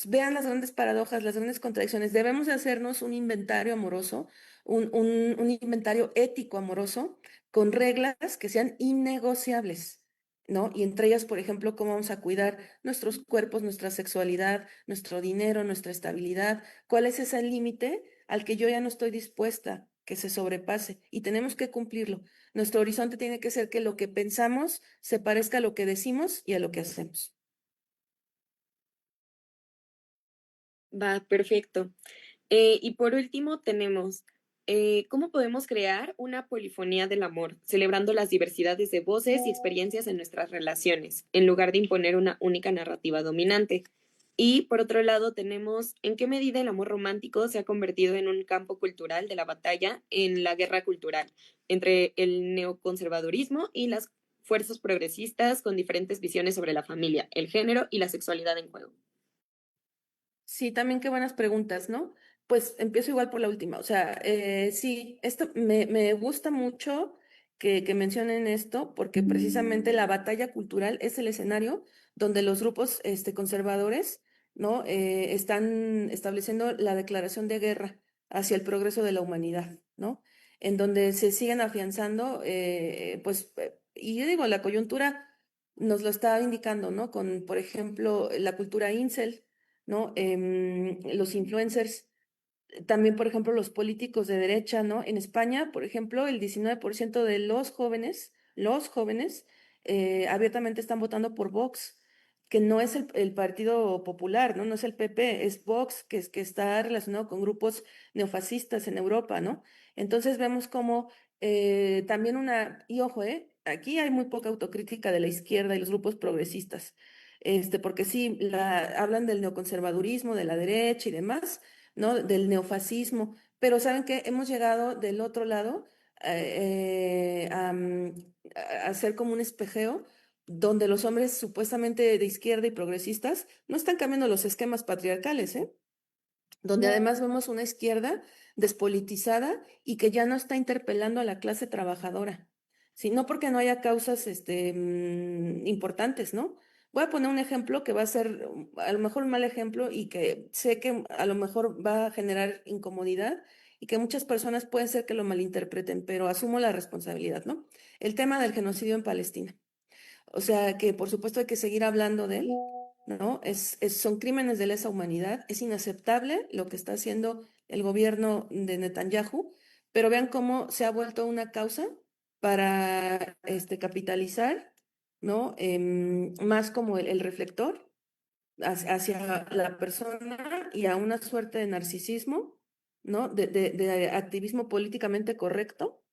Vean las grandes paradojas, las grandes contradicciones. Debemos de hacernos un inventario amoroso, un inventario ético amoroso, con reglas que sean innegociables, ¿no? Y entre ellas, por ejemplo, cómo vamos a cuidar nuestros cuerpos, nuestra sexualidad, nuestro dinero, nuestra estabilidad. ¿Cuál es ese límite al que yo ya no estoy dispuesta que se sobrepase? Y tenemos que cumplirlo. Nuestro horizonte tiene que ser que lo que pensamos se parezca a lo que decimos y a lo que hacemos. Va, perfecto. Y por último tenemos, ¿cómo podemos crear una polifonía del amor, celebrando las diversidades de voces y experiencias en nuestras relaciones, en lugar de imponer una única narrativa dominante? Y por otro lado tenemos en qué medida el amor romántico se ha convertido en un campo cultural de la batalla en la guerra cultural entre el neoconservadurismo y las fuerzas progresistas con diferentes visiones sobre la familia, el género y la sexualidad en juego. Sí, también qué buenas preguntas, ¿no? Pues empiezo igual por la última. O sea, sí, esto me gusta mucho que mencionen esto, porque precisamente la batalla cultural es el escenario donde los grupos conservadores, ¿no? Están estableciendo la declaración de guerra hacia el progreso de la humanidad, ¿no? En donde se siguen afianzando, y yo digo, la coyuntura nos lo está indicando, ¿no? Con, por ejemplo, la cultura incel, ¿no? Los influencers, también, por ejemplo, los políticos de derecha, ¿no? En España, por ejemplo, el 19% de los jóvenes, abiertamente están votando por Vox, que no es el Partido Popular, ¿no? No es el PP, es Vox, que está relacionado con grupos neofascistas en Europa, ¿no? Entonces vemos como también y ojo, aquí hay muy poca autocrítica de la izquierda y los grupos progresistas, porque sí, hablan del neoconservadurismo, de la derecha y demás, ¿no? Del neofascismo, pero ¿saben qué? Hemos llegado del otro lado a hacer como un espejeo donde los hombres supuestamente de izquierda y progresistas no están cambiando los esquemas patriarcales, ¿eh? Donde además vemos una izquierda despolitizada y que ya no está interpelando a la clase trabajadora, ¿sí? No porque no haya causas importantes, ¿no? Voy a poner un ejemplo que va a ser a lo mejor un mal ejemplo y que sé que a lo mejor va a generar incomodidad y que muchas personas pueden ser que lo malinterpreten, pero asumo la responsabilidad, ¿no? El tema del genocidio en Palestina. O sea, que por supuesto hay que seguir hablando de él, ¿no? Son crímenes de lesa humanidad, es inaceptable lo que está haciendo el gobierno de Netanyahu, pero vean cómo se ha vuelto una causa para capitalizar, ¿no? Más como el reflector hacia la persona y a una suerte de narcisismo, ¿no? De activismo políticamente correcto,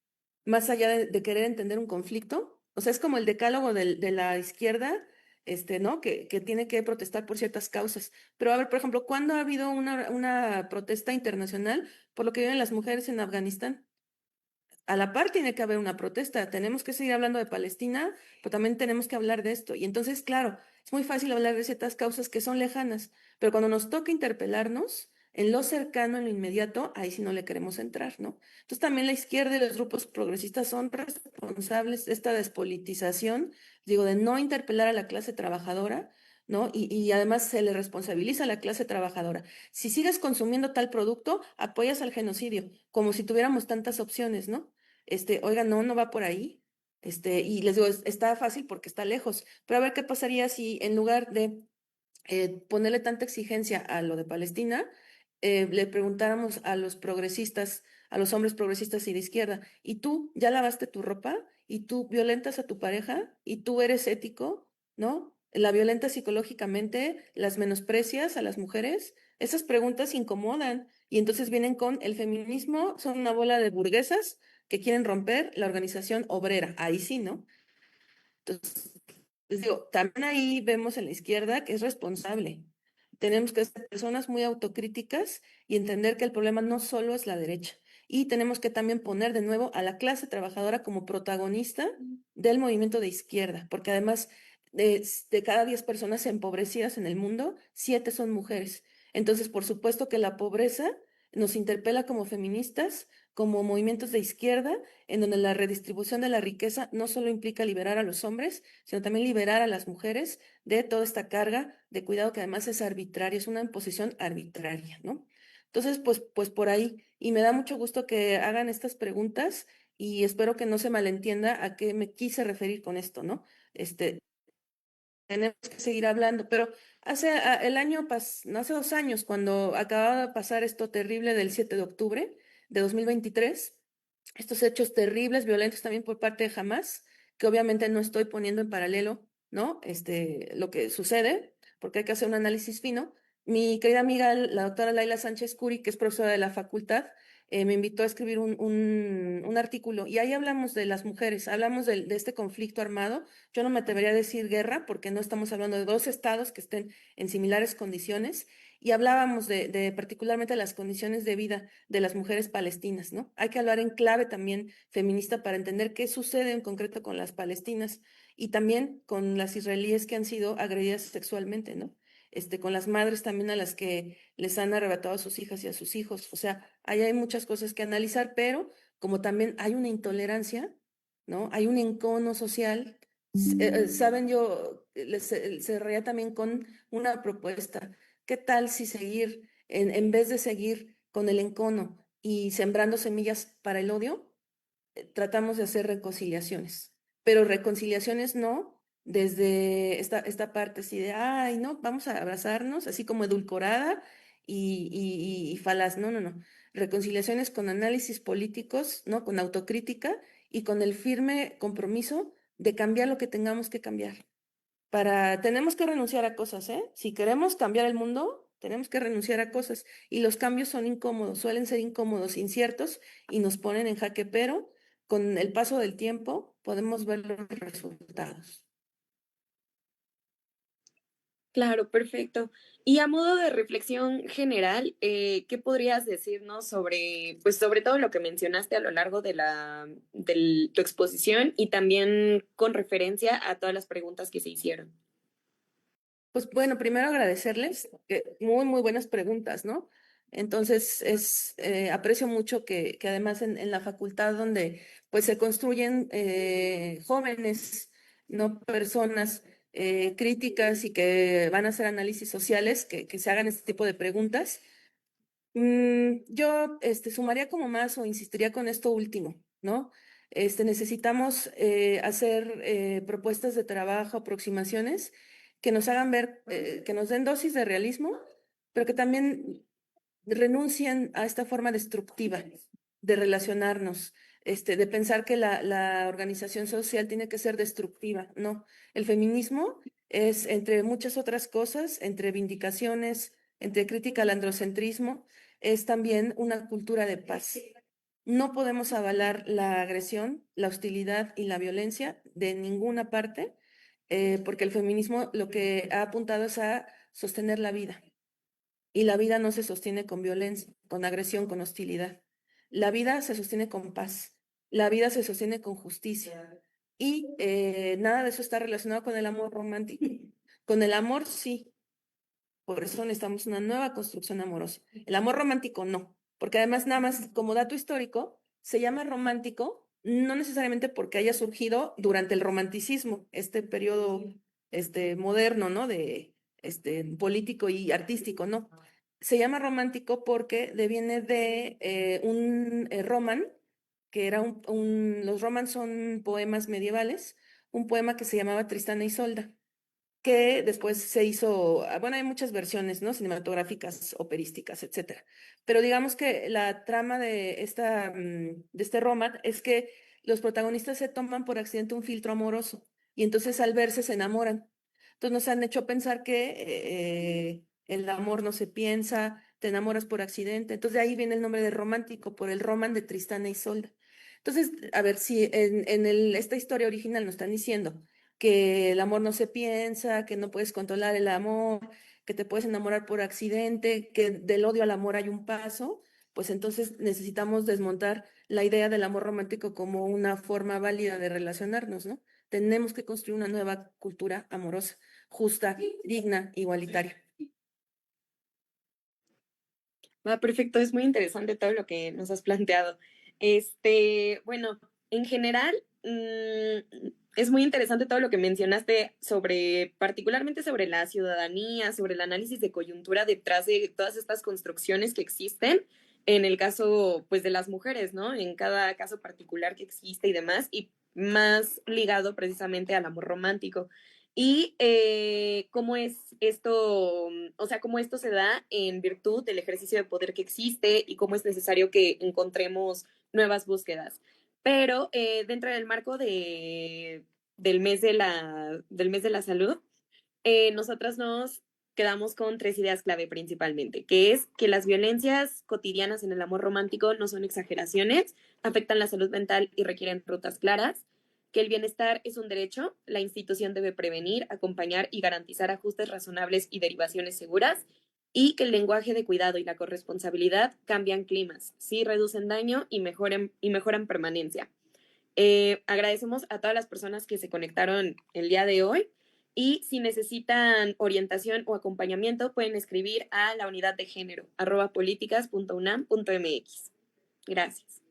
más allá de querer entender un conflicto. O sea, es como el decálogo de la izquierda, ¿no? Que tiene que protestar por ciertas causas. Pero a ver, por ejemplo, ¿cuándo ha habido una protesta internacional por lo que viven las mujeres en Afganistán? A la par tiene que haber una protesta. Tenemos que seguir hablando de Palestina, pero también tenemos que hablar de esto. Y entonces, claro, es muy fácil hablar de ciertas causas que son lejanas, pero cuando nos toca interpelarnos en lo cercano, en lo inmediato, ahí sí no le queremos entrar, ¿no? Entonces también la izquierda y los grupos progresistas son responsables de esta despolitización, digo, de no interpelar a la clase trabajadora, ¿no? Y además se le responsabiliza a la clase trabajadora. Si sigues consumiendo tal producto, apoyas al genocidio, como si tuviéramos tantas opciones, ¿no? Oiga, no, no va por ahí. Y les digo, está fácil porque está lejos. Pero a ver qué pasaría si en lugar de ponerle tanta exigencia a lo de Palestina, le preguntáramos a los progresistas, a los hombres progresistas y de izquierda, ¿y tú ya lavaste tu ropa? ¿Y tú violentas a tu pareja? ¿Y tú eres ético? ¿No? ¿La violentas psicológicamente? ¿Las menosprecias a las mujeres? Esas preguntas incomodan y entonces vienen con el feminismo, son una bola de burguesas que quieren romper la organización obrera. Ahí sí, ¿no? Entonces, les digo, también ahí vemos en la izquierda que es responsable. Tenemos que ser personas muy autocríticas y entender que el problema no solo es la derecha. Y tenemos que también poner de nuevo a la clase trabajadora como protagonista del movimiento de izquierda, porque además de cada 10 personas empobrecidas en el mundo, 7 son mujeres. Entonces, por supuesto que la pobreza nos interpela como feministas, como movimientos de izquierda, en donde la redistribución de la riqueza no solo implica liberar a los hombres, sino también liberar a las mujeres de toda esta carga de cuidado que además es arbitraria, es una imposición arbitraria, ¿no? Entonces, pues por ahí, y me da mucho gusto que hagan estas preguntas y espero que no se malentienda a qué me quise referir con esto, ¿no? Tenemos que seguir hablando, pero no, hace 2 años, cuando acababa de pasar esto terrible del 7 de octubre de 2023, estos hechos terribles, violentos también por parte de Hamas, que obviamente no estoy poniendo en paralelo, ¿no? Lo que sucede, porque hay que hacer un análisis fino. Mi querida amiga, la doctora Laila Sánchez Curi, que es profesora de la facultad, me invitó a escribir un artículo y ahí hablamos de las mujeres, hablamos de este conflicto armado. Yo no me atrevería a decir guerra porque no estamos hablando de dos estados que estén en similares condiciones y hablábamos de particularmente las condiciones de vida de las mujeres palestinas, ¿no? Hay que hablar en clave también feminista para entender qué sucede en concreto con las palestinas y también con las israelíes que han sido agredidas sexualmente, ¿no? Con las madres también a las que les han arrebatado a sus hijas y a sus hijos. O sea, ahí hay muchas cosas que analizar, pero como también hay una intolerancia, ¿no? Hay un encono social. Saben, yo cerraría también con una propuesta. ¿Qué tal si seguir, en vez de seguir con el encono y sembrando semillas para el odio, tratamos de hacer reconciliaciones, pero reconciliaciones no desde esta parte así de, ay, no, vamos a abrazarnos, así como edulcorada y falaz, no, no, no. Reconciliaciones con análisis políticos, ¿no? Con autocrítica y con el firme compromiso de cambiar lo que tengamos que cambiar. Tenemos que renunciar a cosas, ¿eh? Si queremos cambiar el mundo, tenemos que renunciar a cosas. Y los cambios son incómodos, suelen ser incómodos, inciertos y nos ponen en jaque, pero con el paso del tiempo podemos ver los resultados. Claro, perfecto. Y a modo de reflexión general, ¿qué podrías decirnos sobre, pues sobre todo lo que mencionaste a lo largo de tu exposición y también con referencia a todas las preguntas que se hicieron? Pues bueno, primero agradecerles, muy, muy buenas preguntas, ¿no? Entonces, aprecio mucho que además en la facultad donde pues se construyen jóvenes, ¿no? Personas críticas y que van a hacer análisis sociales, que se hagan este tipo de preguntas. Yo sumaría como más o insistiría con esto último, ¿no? Necesitamos hacer propuestas de trabajo, aproximaciones que nos hagan ver, que nos den dosis de realismo, pero que también renuncien a esta forma destructiva de relacionarnos, de pensar que la organización social tiene que ser destructiva. No, el feminismo es, entre muchas otras cosas, entre vindicaciones, entre crítica al androcentrismo, es también una cultura de paz. No podemos avalar la agresión, la hostilidad y la violencia de ninguna parte, porque el feminismo lo que ha apuntado es a sostener la vida. Y la vida no se sostiene con violencia, con agresión, con hostilidad. La vida se sostiene con paz. La vida se sostiene con justicia. Y nada de eso está relacionado con el amor romántico. Con el amor sí, por eso necesitamos una nueva construcción amorosa. El amor romántico no, porque además nada más como dato histórico, se llama romántico no necesariamente porque haya surgido durante el romanticismo, este periodo moderno, ¿no? De político y artístico, no. Se llama romántico porque deviene de un roman, que era los romans son poemas medievales, un poema que se llamaba Tristán e Isolda que después se hizo, bueno, hay muchas versiones, ¿no? Cinematográficas, operísticas, etcétera. Pero digamos que la trama de este romance es que los protagonistas se toman por accidente un filtro amoroso y entonces al verse se enamoran. Entonces nos han hecho pensar que el amor no se piensa, te enamoras por accidente. Entonces de ahí viene el nombre de romántico, por el román de Tristán e Isolda. Entonces, a ver, si esta historia original nos están diciendo que el amor no se piensa, que no puedes controlar el amor, que te puedes enamorar por accidente, que del odio al amor hay un paso, pues entonces necesitamos desmontar la idea del amor romántico como una forma válida de relacionarnos, ¿no? Tenemos que construir una nueva cultura amorosa, justa, digna, igualitaria. Va, perfecto, es muy interesante todo lo que nos has planteado. Bueno, en general, es muy interesante todo lo que mencionaste sobre, particularmente sobre la ciudadanía, sobre el análisis de coyuntura detrás de todas estas construcciones que existen, en el caso, pues, de las mujeres, ¿no? En cada caso particular que existe y demás, y más ligado precisamente al amor romántico. Y cómo es esto, o sea, cómo esto se da en virtud del ejercicio de poder que existe y cómo es necesario que encontremos nuevas búsquedas. Pero dentro del marco del mes de la salud, nosotras nos quedamos con 3 ideas clave principalmente, que es que las violencias cotidianas en el amor romántico no son exageraciones, afectan la salud mental y requieren rutas claras, que el bienestar es un derecho, la institución debe prevenir, acompañar y garantizar ajustes razonables y derivaciones seguras, y que el lenguaje de cuidado y la corresponsabilidad cambian climas, sí reducen daño y mejoran permanencia. Agradecemos a todas las personas que se conectaron el día de hoy y si necesitan orientación o acompañamiento pueden escribir a la unidad de género @políticas.unam.mx. Gracias.